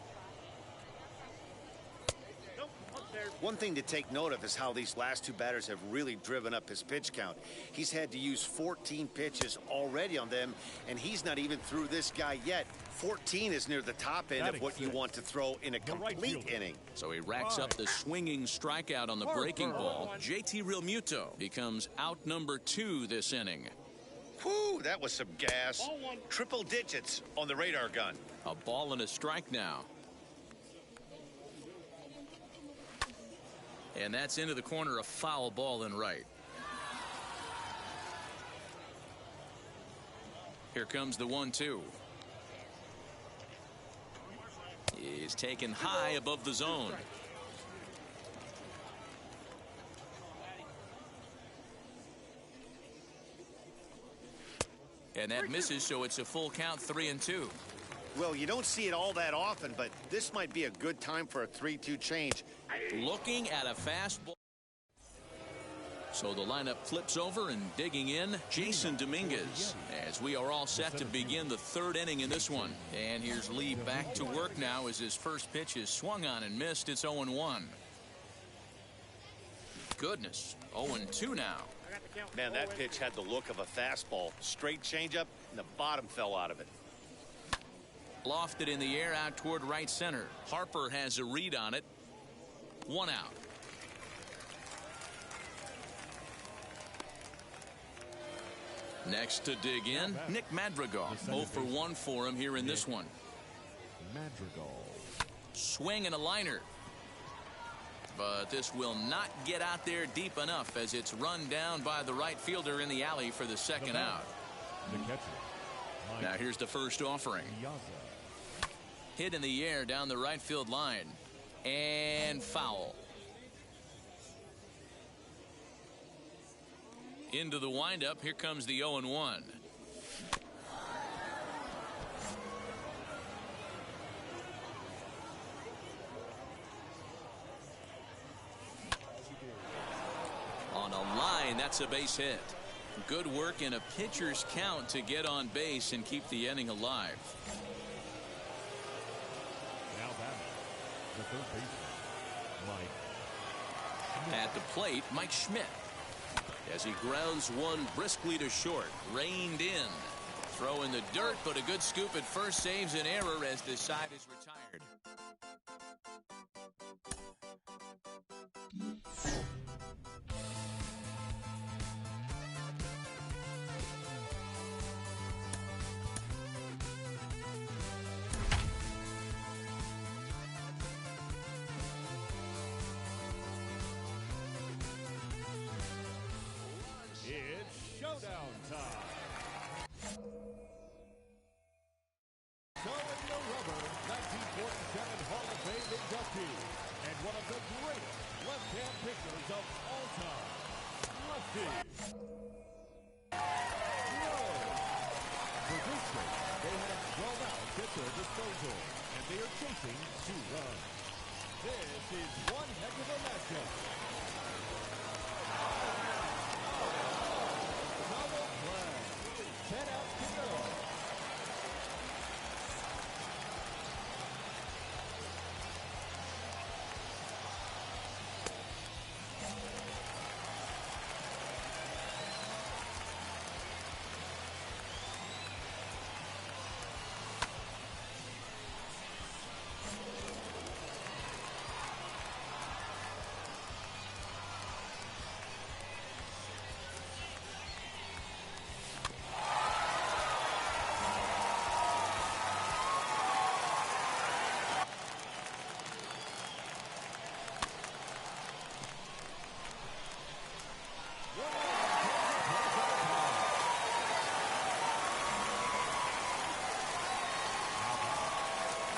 Speaker 8: One thing to take note of is how these last two batters have really driven up his pitch count. He's had to use 14 pitches already on them, and he's not even through this guy yet. 14 is near the top end of what you want to throw in a complete inning.
Speaker 5: So he racks up the swinging strikeout on the breaking ball. JT Realmuto becomes out number 2 this inning.
Speaker 8: Whew, that was some gas. Triple digits on the radar gun.
Speaker 5: A ball and a strike now. And that's into the corner, a foul ball and right. Here comes the 1-2. He's taken high above the zone. And that misses, so it's a full count, 3-2.
Speaker 8: Well, you don't see it all that often, but this might be a good time for a 3-2 change.
Speaker 5: Looking at a fastball. So the lineup flips over and digging in, Jason Dominguez, as we are all set to begin the third inning in this one. And here's Lee back to work now as his first pitch is swung on and missed. It's 0-1. Goodness, 0-2 now.
Speaker 8: Man, that pitch had the look of a fastball. Straight changeup, and the bottom fell out of it.
Speaker 5: Lofted in the air out toward right center. Harper has a read on it. 1 out. Next to dig in, Nick Madrigal. 0 for 1 for him here in this one.
Speaker 4: Madrigal.
Speaker 5: Swing and a liner. But this will not get out there deep enough as it's run down by the right fielder in the alley for the second out.
Speaker 4: The catcher.
Speaker 5: Now here's the first offering. Hit in the air down the right field line. And foul. Into the windup. Here comes the 0-1. That's a base hit. Good work in a pitcher's count to get on base and keep the inning alive.
Speaker 4: Now batting, the third baseman, Mike.
Speaker 9: At the plate, Mike Schmidt. As he grounds one briskly to short, reined in.
Speaker 5: Throw in the dirt, but a good scoop at first saves an error as the side is retired.
Speaker 4: It's showdown time. Showing the rubber, 1947 Hall of Fame inductee, and one of the greatest left-hand pitchers of all time, Lefty. No. For this game, they have 12 outs at their disposal, and they are chasing 2 runs. This is one heck of a matchup. Double play. 10 outs to go.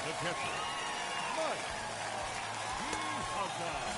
Speaker 4: The catcher, Mike. He's outside.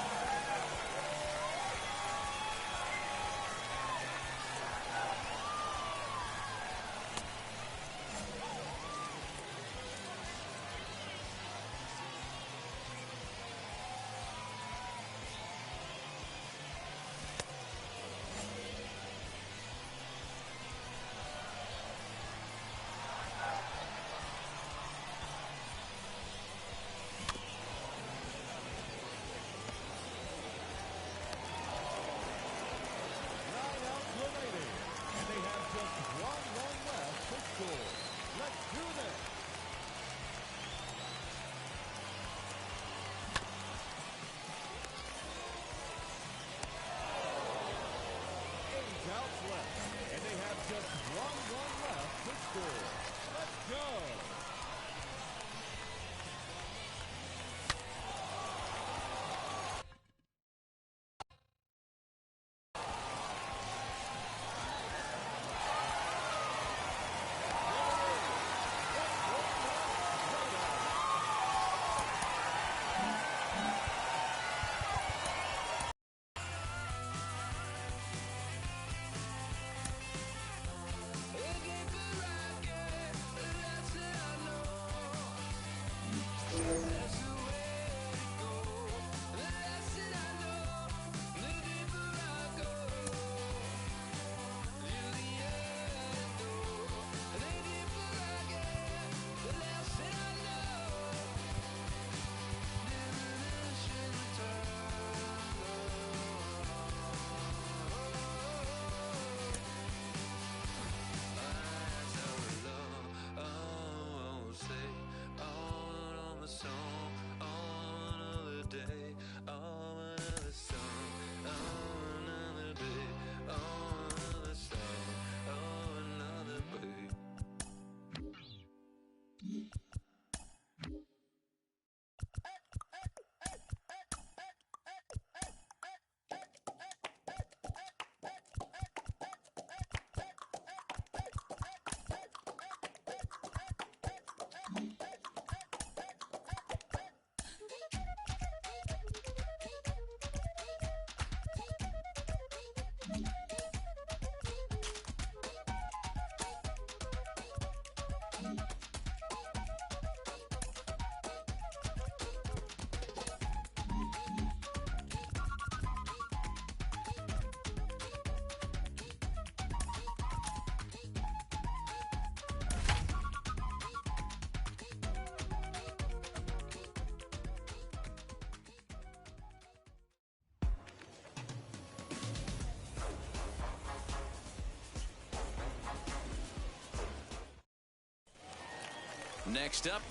Speaker 5: Next up,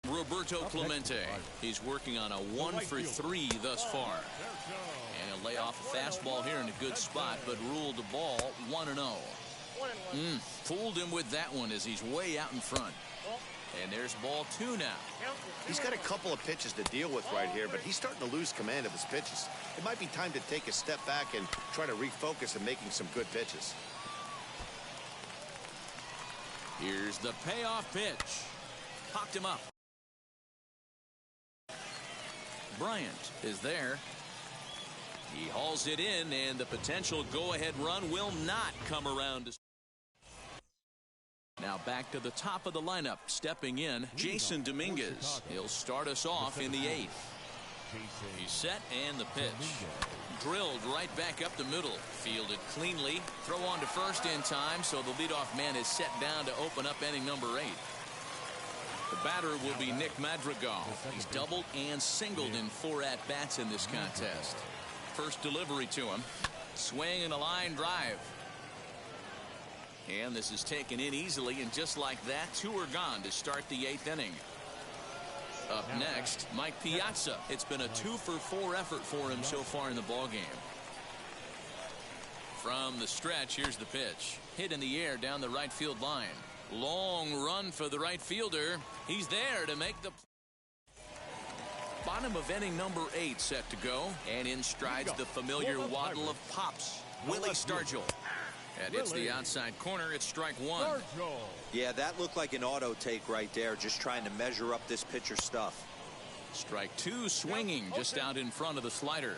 Speaker 5: Roberto Clemente. He's working on a 1-for-3 thus far. And he'll lay off a fastball here in a good spot, but ruled the ball 1-0. Fooled him with that one as he's way out in front. And there's ball 2 now.
Speaker 8: He's got a couple of pitches to deal with right here, but he's starting to lose command of his pitches. It might be time to take a step back and try to refocus on making some good pitches.
Speaker 5: Here's the payoff pitch. Popped him up. Bryant is there. He hauls it in, and the potential go-ahead run will not come around. Now back to the top of the lineup. Stepping in, Jason Dominguez. He'll start us off in the 8th. He's set, and the pitch. Drilled right back up the middle. Fielded cleanly. Throw on to first in time, so the leadoff man is set down to open up inning number 8. The batter will be Nick Madrigal. He's doubled and singled in 4 at-bats in this contest. First delivery to him. Swing and a line drive. And this is taken in easily, and just like that, 2 are gone to start the 8th inning. Up next, Mike Piazza. It's been a 2-for-4 effort for him so far in the ballgame. From the stretch, here's the pitch. Hit in the air down the right field line. Long run for the right fielder. He's there to make the bottom of inning number 8 set to go. And in strides the familiar waddle of pops. Willie Stargell. And it's the outside corner. It's strike 1.
Speaker 6: Yeah, that looked like an auto take right there, just trying to measure up this pitcher stuff.
Speaker 5: Strike 2, swinging just out in front of the slider.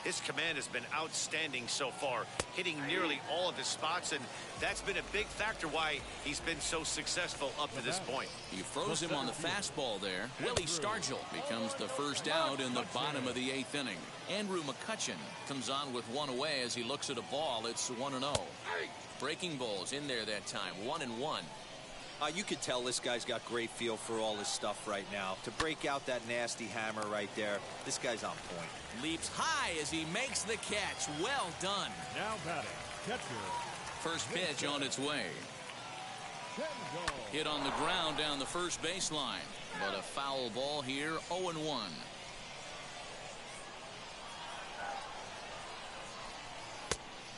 Speaker 8: His command has been outstanding so far, hitting nearly all of his spots, and that's been a big factor why he's been so successful up to this point.
Speaker 5: He froze him on the fastball there. Willie Stargell becomes the first out in the bottom of the 8th inning. Andrew McCutcheon comes on with 1 away as he looks at a ball. It's 1-0. Breaking balls in there that time, 1-1.
Speaker 6: You could tell this guy's got great feel for all his stuff right now. To break out that nasty hammer right there, this guy's on point.
Speaker 5: Leaps high as he makes the catch. Well done.
Speaker 4: Now batting, catcher.
Speaker 5: First pitch on its way. Hit on the ground down the first baseline. But a foul ball here, 0-1.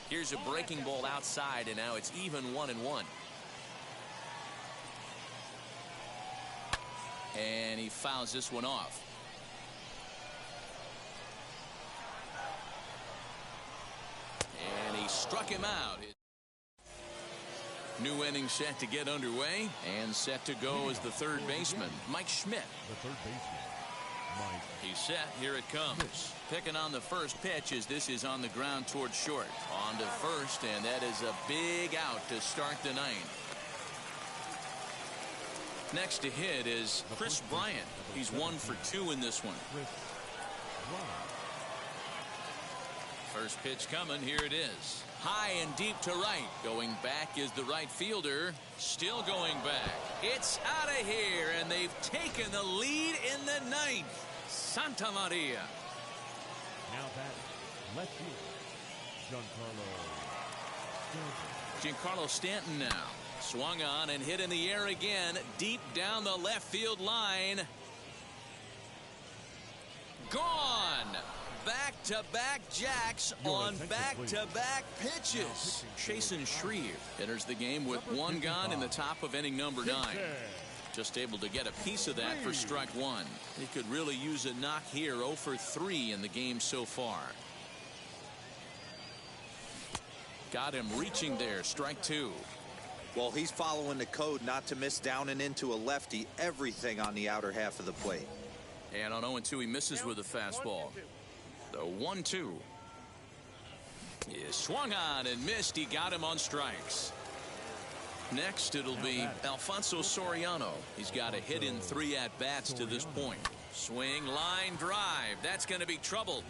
Speaker 5: Here's a breaking ball outside, and now it's even 1-1. And he fouls this one off. And he struck him out. New inning set to get underway, and set to go is the third baseman, Mike Schmidt.
Speaker 4: The third baseman, Mike.
Speaker 5: He's set. Here it comes. Picking on the first pitch as this is on the ground towards short. On to first, and that is a big out to start the 9th. Next to hit is Chris Bryant. He's 1 for 2 in this one. First pitch coming. Here it is. High and deep to right. Going back is the right fielder. Still going back. It's out of here, and they've taken the lead in the 9th. Santa Maria.
Speaker 4: Now that left field,
Speaker 5: Giancarlo Stanton now. Swung on and hit in the air again, deep down the left field line. Gone. Back-to-back jacks on back-to-back pitches. Chasen Shreve enters the game with 1 gone in the top of inning number 9. Just able to get a piece of that for strike 1. He could really use a knock here. 0 for 3 in the game so far. Got him reaching there. Strike 2.
Speaker 6: Well, he's following the code not to miss down and into a lefty. Everything on the outer half of the plate.
Speaker 5: And on 0-2, he misses with a fastball. The 1-2. He swung on and missed. He got him on strikes. Next, it'll be Alfonso Soriano. He's got a hit in 3 at-bats to this point. Swing, line, drive. That's going to be trouble.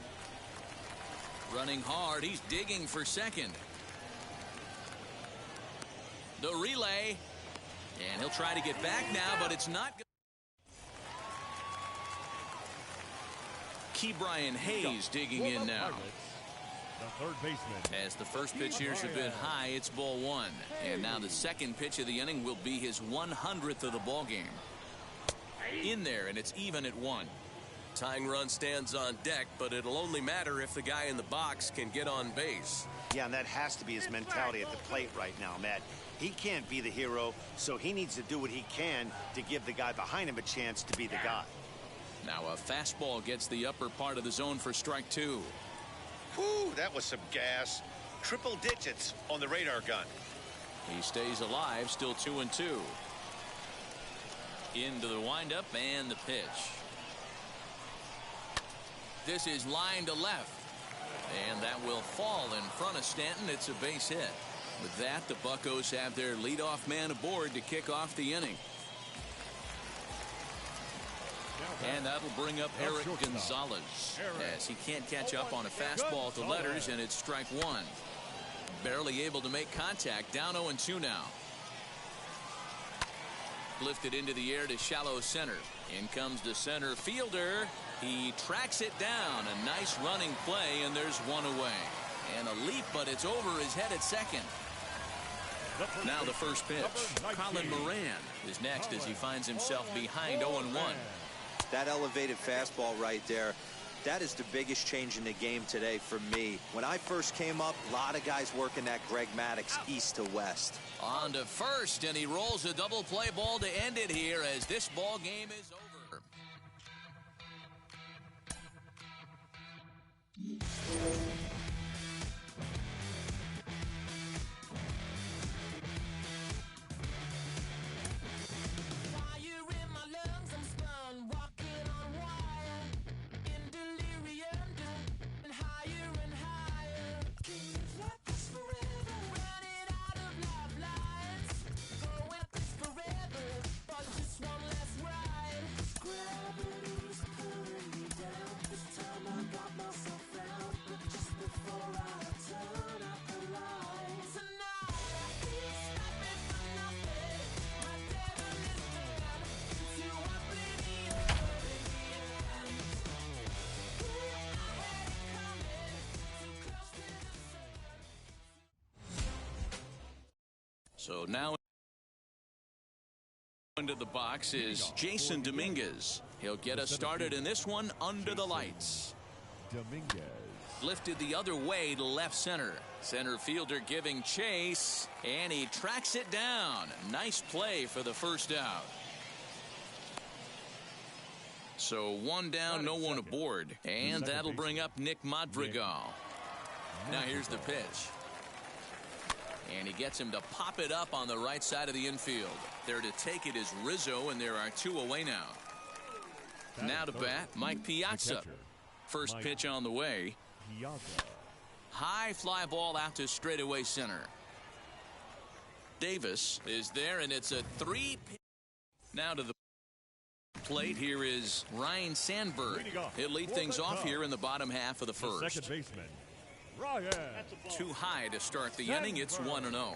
Speaker 5: Running hard. He's digging for second. The relay. And he'll try to get back now, but it's not good. Key Brian Hayes digging in now.
Speaker 4: The third baseman.
Speaker 5: As the first pitch here's a bit high, it's ball one. And now the second pitch of the inning will be his 100th of the ball game. In there, and it's even at one.
Speaker 9: Tying run stands on deck, but it'll only matter if the guy in the box can get on base.
Speaker 8: Yeah, and that has to be his mentality at the plate right now, Matt. He can't be the hero, so he needs to do what he can to give the guy behind him a chance to be the guy.
Speaker 5: Now a fastball gets the upper part of the zone for strike two.
Speaker 8: Whew, that was some gas. Triple digits on the radar gun.
Speaker 5: He stays alive, still 2-2. Into the windup and the pitch. This is line to left. And that will fall in front of Stanton. It's a base hit. With that, the Buccos have their leadoff man aboard to kick off the inning. And that'll bring up Eric Gonzalez, as he can't catch up on a fastball at the letters, and it's strike one. Barely able to make contact. Down 0-2 now. Lifted into the air to shallow center. In comes the center fielder. He tracks it down. A nice running play, and there's one away. And a leap, but it's over his head at second. Now the first pitch. Colin Moran is next as he finds himself behind 0-1.
Speaker 6: That elevated fastball right there, that is the biggest change in the game today for me. When I first came up, a lot of guys working that Greg Maddux east to west.
Speaker 5: On to first, and he rolls a double play ball to end it here as this ball game is over. So now into the box is Jason Dominguez. He'll get us started in this one under the lights.
Speaker 4: Dominguez.
Speaker 5: Lifted the other way to left center. Center fielder giving chase, and he tracks it down. Nice play for the first out. So one down, no one aboard. And that'll bring up Nick Madrigal. Now here's the pitch. And he gets him to pop it up on the right side of the infield. There to take it is Rizzo, and there are two away now. Now to bat, Mike Piazza. First pitch on the way. High fly ball out to straightaway center. Davis is there, and it's a 3. Now to the plate. Here is Ryan Sandberg. He'll lead things off here in the bottom half of the first.
Speaker 4: Second baseman, Ryan.
Speaker 5: Too high to start the inning. It's 1-0.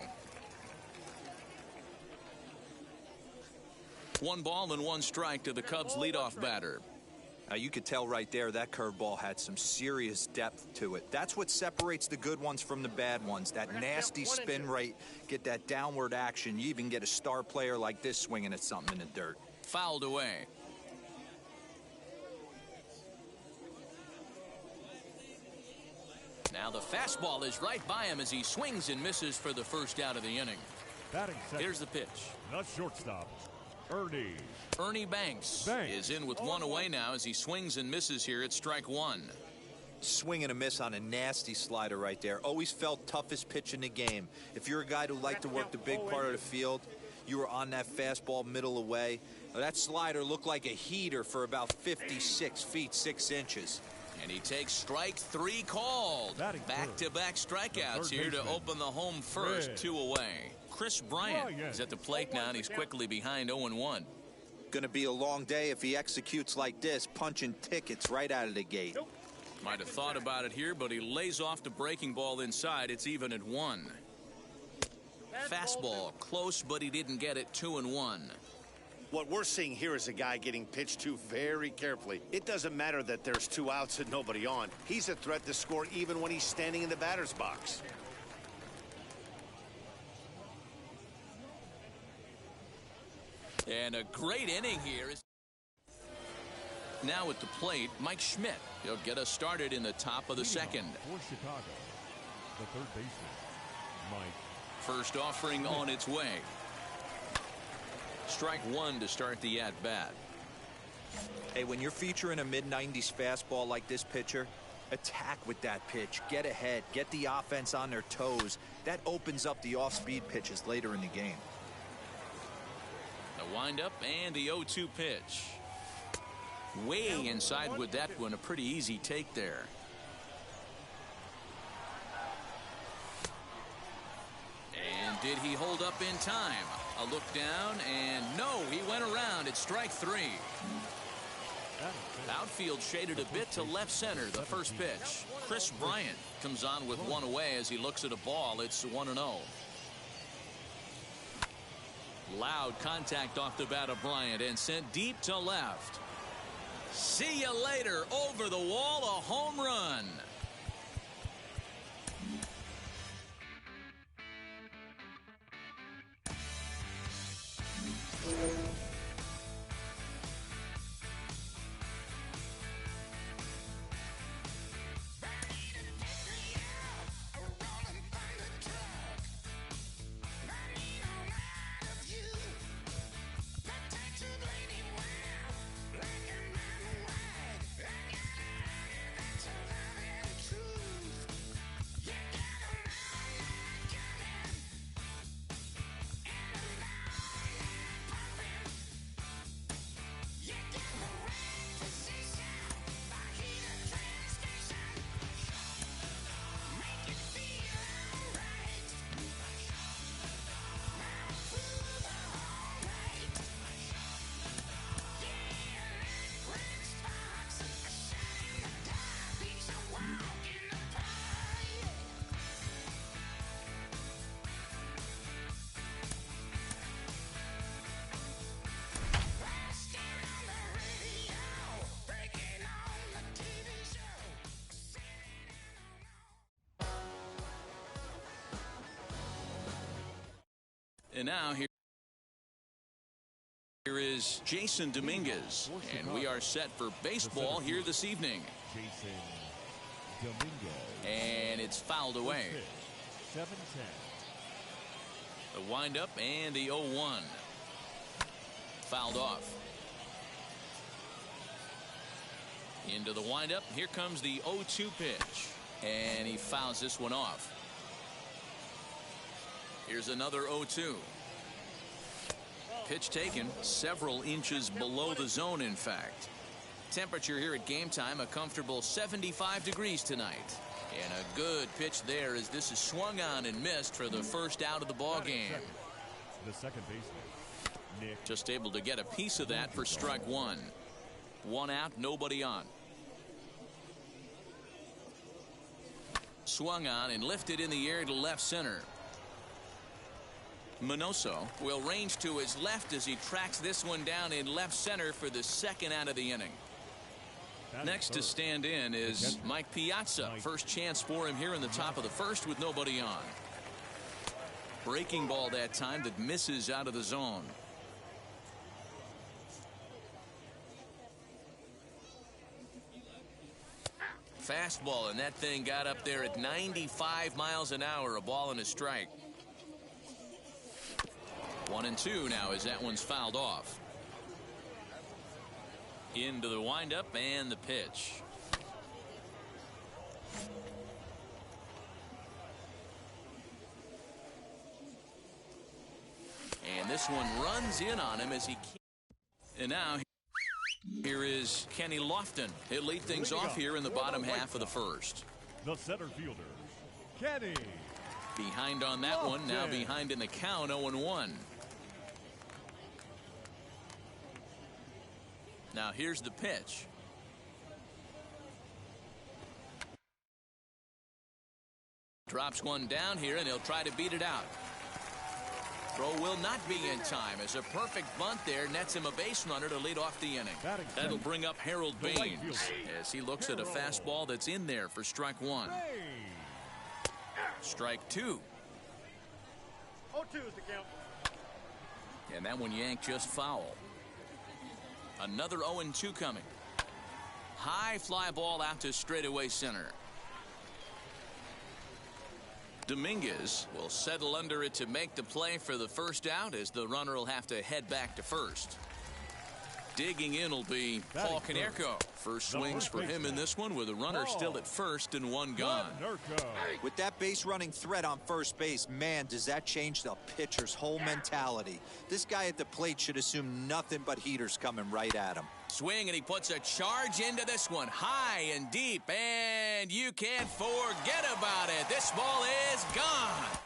Speaker 5: 1 ball and 1 strike to the Cubs leadoff batter.
Speaker 6: Now you could tell right there that curveball had some serious depth to it. That's what separates the good ones from the bad ones. That nasty spin rate, get that downward action. You even get a star player like this swinging at something in the dirt.
Speaker 5: Fouled away. Now the fastball is right by him as he swings and misses for the first out of the inning. Here's the pitch.
Speaker 4: The shortstop,
Speaker 5: Ernie Banks is in with 1 away now as he swings and misses here at strike 1.
Speaker 6: Swing and a miss on a nasty slider right there. Always felt toughest pitch in the game. If you're a guy who liked to work the big part of the field, you were on that fastball middle away. That slider looked like a heater for about 56 feet 6 inches.
Speaker 5: And he takes strike 3 called. Back-to-back strikeouts here to open the home first. 2 away. Chris Bryant is at the plate now, and he's quickly behind 0-1.
Speaker 6: Going to be a long day if he executes like this, punching tickets right out of the gate.
Speaker 5: Might have thought about it here, but he lays off the breaking ball inside. It's even at 1. Fastball close, but he didn't get it. 2-1.
Speaker 8: What we're seeing here is a guy getting pitched to very carefully. It doesn't matter that there's 2 outs and nobody on. He's a threat to score even when he's standing in the batter's box.
Speaker 5: And a great inning here. Now at the plate, Mike Schmidt. He'll get us started in the top of the second.
Speaker 4: For Chicago, the third baseman, Mike.
Speaker 5: First offering on its way. Strike one to start the at-bat.
Speaker 6: Hey, when you're featuring a mid-90s fastball like this pitcher, attack with that pitch. Get ahead. Get the offense on their toes. That opens up the off-speed pitches later in the game.
Speaker 5: The windup and the 0-2 pitch. Way inside with that one. A pretty easy take there. And did he hold up in time? A look down, and no, he went around. It's strike three. Outfield shaded a bit to left center. The first pitch. Chris Bryant comes on with one away as he looks at a ball. It's 1-0. Loud contact off the bat of Bryant and sent deep to left. See you later. Over the wall, a home run. And now here is Jason Dominguez, and we are set for baseball here this evening.
Speaker 4: Jason Dominguez.
Speaker 5: And it's fouled away.
Speaker 4: 7-10.
Speaker 5: The windup and the 0-1. Fouled off. Into the windup. Here comes the 0-2 pitch. And he fouls this one off. Here's another 0-2. Pitch taken several inches below the zone, in fact. Temperature here at game time, a comfortable 75 degrees tonight. And a good pitch there as this is swung on and missed for the first out of the ball game.
Speaker 4: The second baseman, Nick.
Speaker 5: Just able to get a piece of that for strike one. One out, nobody on. Swung on and lifted in the air to left center. Minoso will range to his left as he tracks this one down in left center for the second out of the inning. Next to stand in is Mike Piazza. First chance for him here in the top of the first with nobody on. Breaking ball that time that misses out of the zone. Fastball, and that thing got up there at 95 miles an hour. A ball and a strike. 1-2 now as that one's fouled off. Into the windup and the pitch. And this one runs in on him as he can't. And now here is Kenny Lofton. He'll lead things off here in the bottom half of the first.
Speaker 4: The center fielder, Kenny.
Speaker 5: Behind on that one, now behind in the count, 0-1. Now here's the pitch. Drops one down here, and he'll try to beat it out. Throw will not be in time as a perfect bunt there nets him a base runner to lead off the inning. That'll bring up Harold Baines as he looks at a fastball that's in there for strike one. Strike two.
Speaker 11: 0-2 is the count.
Speaker 5: And that one yanked just foul. Another 0-2 coming. High fly ball out to straightaway center. Dominguez will settle under it to make the play for the first out as the runner will have to head back to first. Digging in will be Paul Konerko. First swings for him in this one with a runner still at first and one gone.
Speaker 6: With that base running threat on first base, man, does that change the pitcher's whole mentality. This guy at the plate should assume nothing but heaters coming right at him.
Speaker 5: Swing, and he puts a charge into this one high and deep, and you can't forget about it. This ball is gone.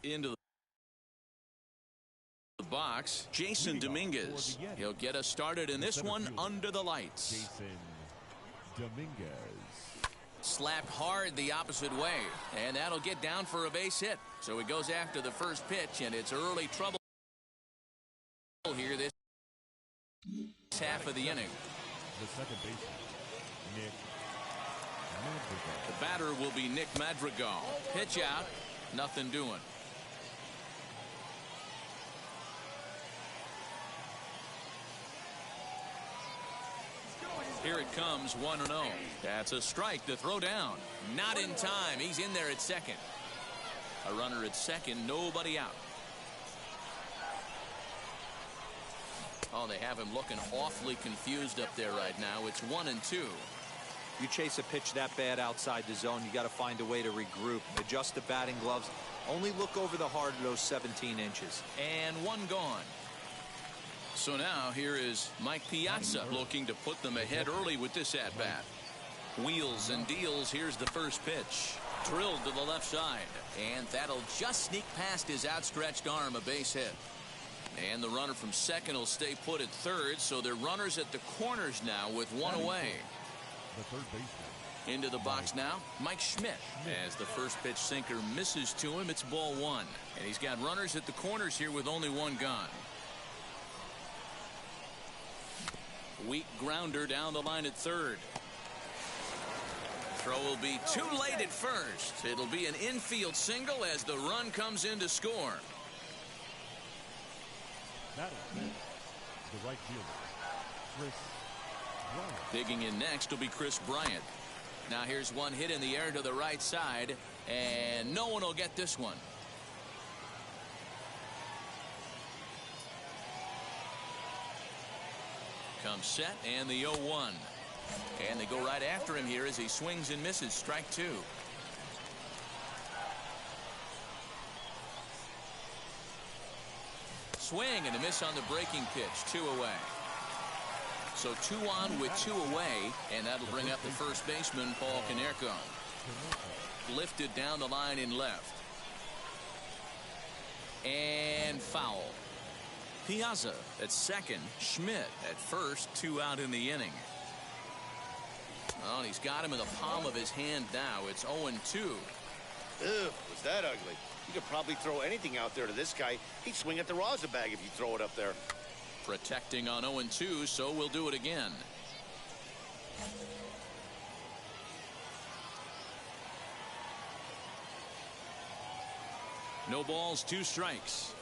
Speaker 5: Into the box, Jason Dominguez. He'll get us started in this one under the lights.
Speaker 4: Jason Dominguez.
Speaker 5: Slapped hard the opposite way, and that'll get down for a base hit. So he goes after the first pitch, and it's early trouble here this half of the inning.
Speaker 4: The second baseman, Nick Madrigal.
Speaker 5: The batter will be Nick Madrigal. Pitch out, nothing doing. Here it comes, 1-0. That's a strike to throw down. Not in time. He's in there at second. A runner at second, nobody out. Oh, they have him looking awfully confused up there right now. It's 1-2.
Speaker 6: You chase a pitch that bad outside the zone, you got to find a way to regroup, adjust the batting gloves, only look over the heart of those 17 inches.
Speaker 5: And one gone. So now here is Mike Piazza looking to put them ahead early with this at-bat. Wheels and deals. Here's the first pitch. Drilled to the left side. And that'll just sneak past his outstretched arm, a base hit. And the runner from second will stay put at third, so they're runners at the corners now with one away.
Speaker 4: The third baseman.
Speaker 5: Into the box now, Mike Schmidt. As the first pitch sinker misses to him, it's ball one. And he's got runners at the corners here with only one gone. Weak grounder down the line at third. Throw will be too late at first. It'll be an infield single as the run comes in to score.
Speaker 4: That is the right fielder, Chris Bryant.
Speaker 5: Digging in next will be Chris Bryant. Now here's one hit in the air to the right side, and no one will get this one. Comes set, and the 0-1. And they go right after him here as he swings and misses. Strike two. Swing and a miss on the breaking pitch. 2 away. So 2 on with 2 away, and that'll bring up the first baseman, Paul Konerko. Lifted down the line in left. And foul. Piazza at second, Schmidt at first, 2 out in the inning. Oh, and he's got him in the palm of his hand now. It's 0-2.
Speaker 8: Ew, was that ugly? You could probably throw anything out there to this guy. He'd swing at the rosin bag if you throw it up there.
Speaker 5: Protecting on 0-2, so we'll do it again. No balls, 2 strikes.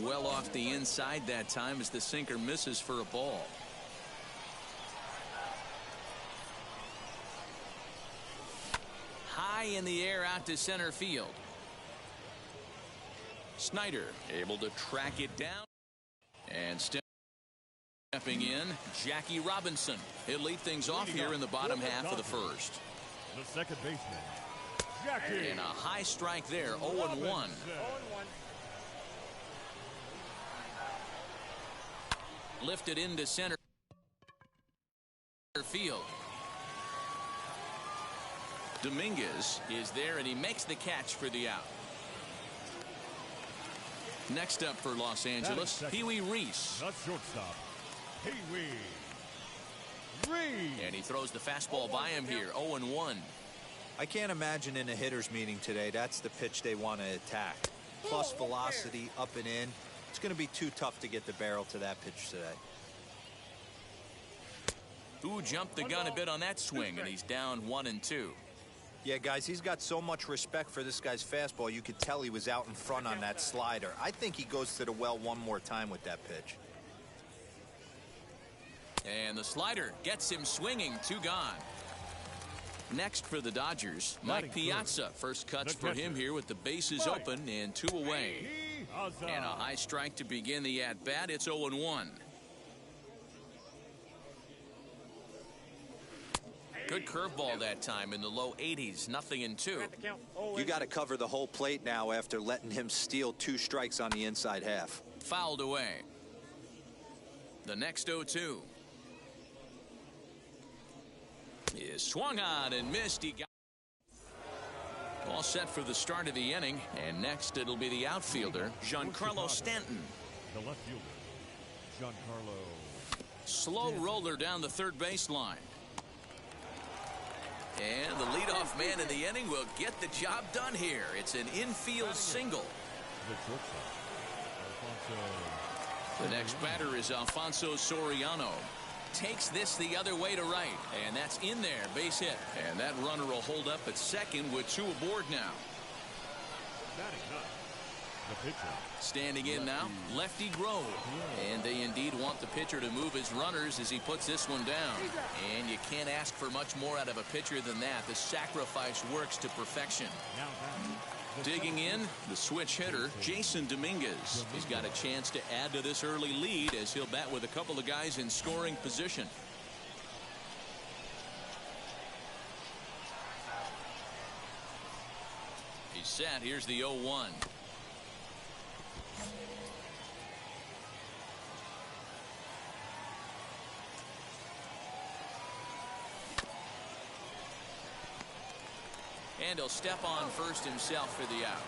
Speaker 5: Well off the inside that time as the sinker misses for a ball. High in the air out to center field. Snyder able to track it down. And stepping in, Jackie Robinson. He'll lead things off here in the bottom half of the first.
Speaker 4: The second baseman,
Speaker 5: And a high strike there, 0-1. Lifted into center field. Dominguez is there, and he makes the catch for the out. Next up for Los Angeles, Pee-wee Reese.
Speaker 4: Not shortstop, Pee-wee Reese.
Speaker 5: And he throws the fastball by him here, 0-1.
Speaker 6: I can't imagine in a hitter's meeting today that's the pitch they want to attack. Plus velocity, up and in. It's going to be too tough to get the barrel to that pitch today.
Speaker 5: Ooh, jumped the gun a bit on that swing, and he's down 1-2.
Speaker 6: Yeah, guys, he's got so much respect for this guy's fastball. You could tell he was out in front on that slider. I think he goes to the well one more time with that pitch.
Speaker 5: And the slider gets him swinging, 2 gone. Next for the Dodgers, Mike Piazza. First cuts for him here with the bases open and 2 away. And a high strike to begin the at-bat. It's 0-1. Good curveball that time in the low 80s, 0-2.
Speaker 6: You got to cover the whole plate now after letting him steal 2 strikes on the inside half.
Speaker 5: Fouled away. The next 0-2 is swung on and missed. He got all set for the start of the inning, and next it'll be the outfielder, Giancarlo Stanton.
Speaker 4: The left fielder, Giancarlo.
Speaker 5: Slow roller down the third baseline. And the leadoff man in the inning will get the job done here. It's an infield single. The next batter is Alfonso Soriano. Takes this the other way to right, and that's in there, base hit. And that runner will hold up at second with 2 aboard now.
Speaker 4: The pitcher.
Speaker 5: Standing in now, Lefty Grove. And they indeed want the pitcher to move his runners as he puts this one down. And you can't ask for much more out of a pitcher than that. The sacrifice works to perfection. Digging in, the switch hitter, Jason Dominguez. He's got a chance to add to this early lead as he'll bat with a couple of guys in scoring position. He's set. Here's the 0-1. And he'll step on first himself for the out.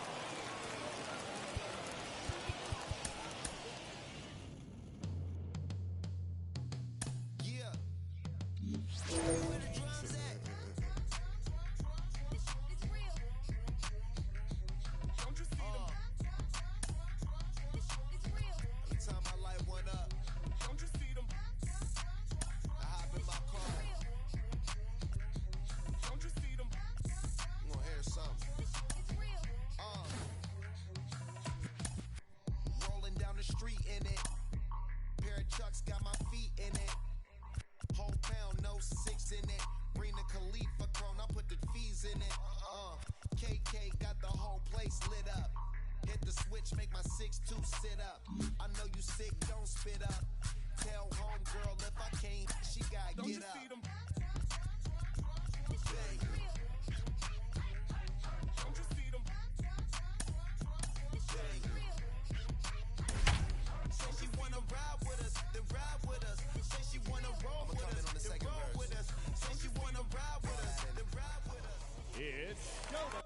Speaker 4: It's Showdown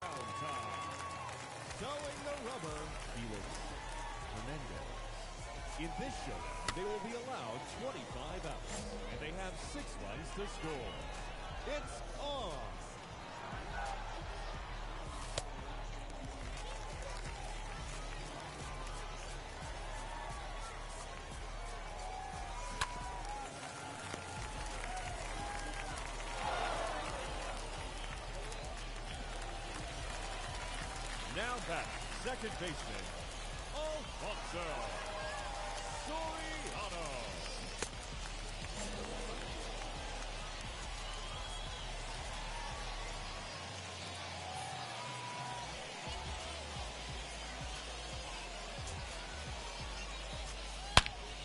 Speaker 4: time. Throwing the rubber, Felix Hernandez. In this showdown, they will be allowed 25 outs, and they have 6 runs to score. It's on. Now back, second baseman, Alfonso Soriano.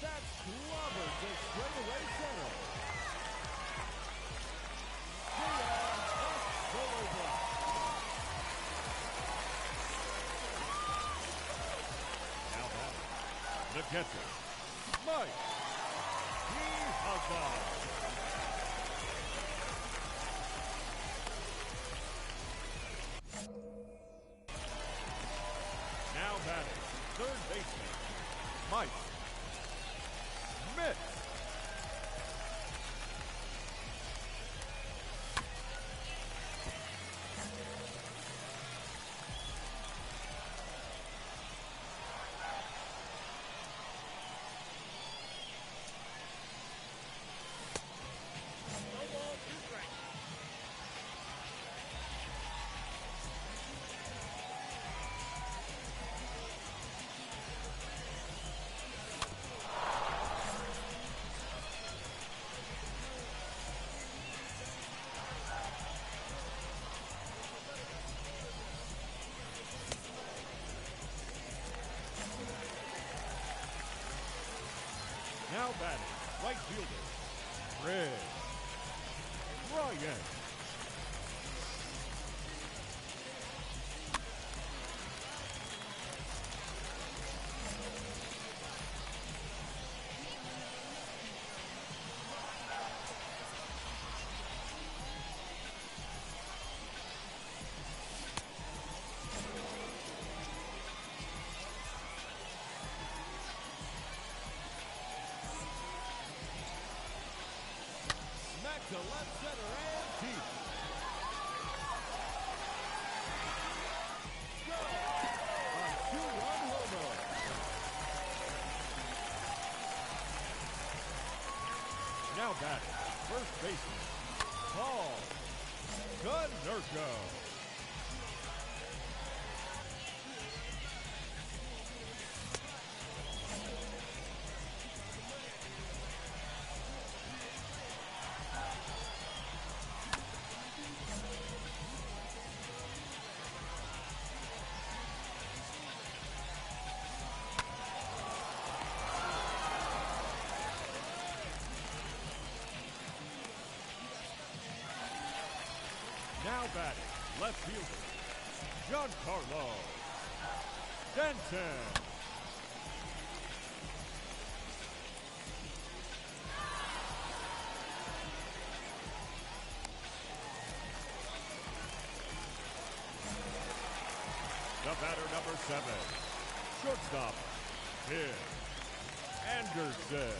Speaker 4: That's clobbered to straightaway center. Solo block. catcher, Mike. Now batting, third baseman, Mike. Mitz. Now batting, right fielder, Ryan. To left center and deep. Go! A two-run homer. Now batting, first baseman, Paul Konerko. Now batting, left fielder, Giancarlo Stanton. The batter number 7, shortstop, Tim Anderson.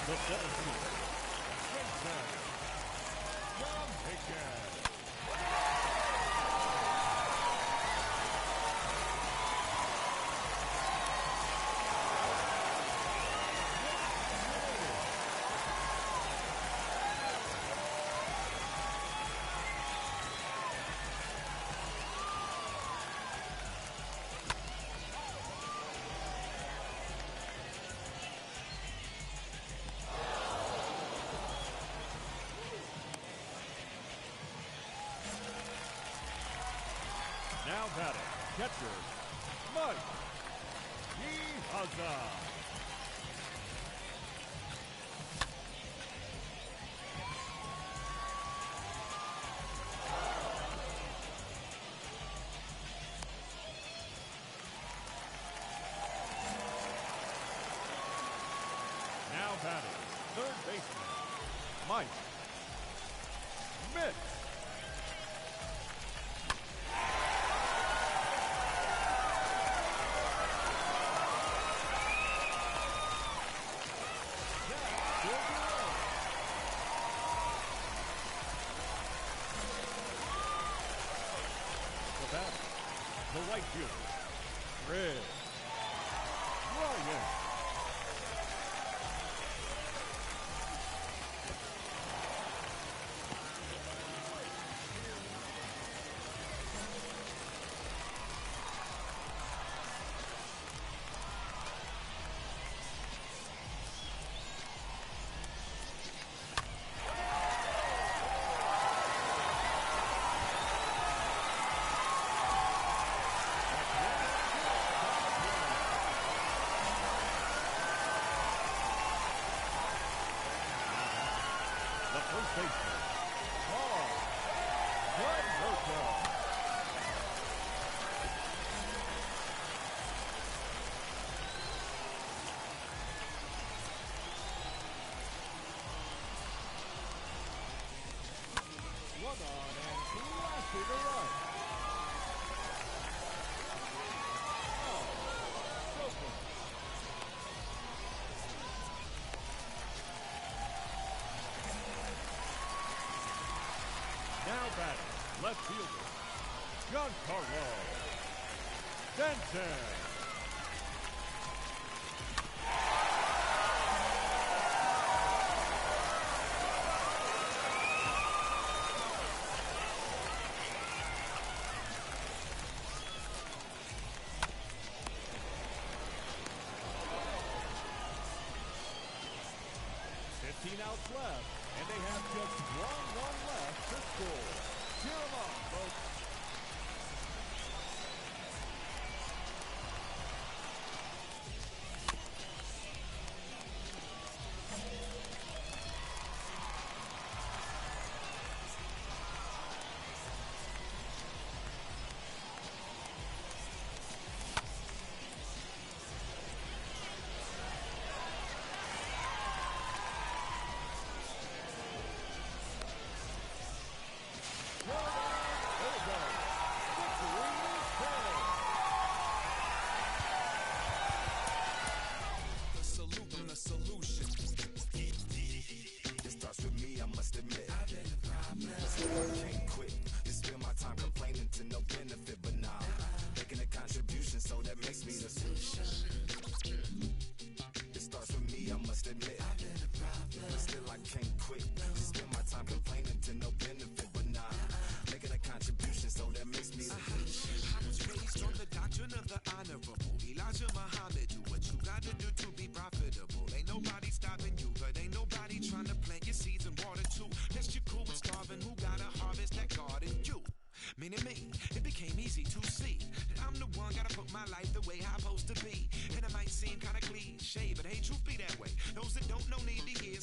Speaker 4: The 17th, Young Pickett. Now batting, catcher, Mike Piazza. Now batting, third baseman, Mike Mitz. right fielder, Red Ryan. The first baseman, Paul Gilberto. Swung on and blasted to right. Oh, broken. Now batting, left fielder, Giancarlo Stanton. Outs left, and they have just one left to score. Cheer them on, folks.
Speaker 10: Meaning me, it became easy to see that I'm the one, gotta put my life the way I'm supposed to be. And it might seem kinda cliche, but hey, truth be that way. Those that don't know need to hear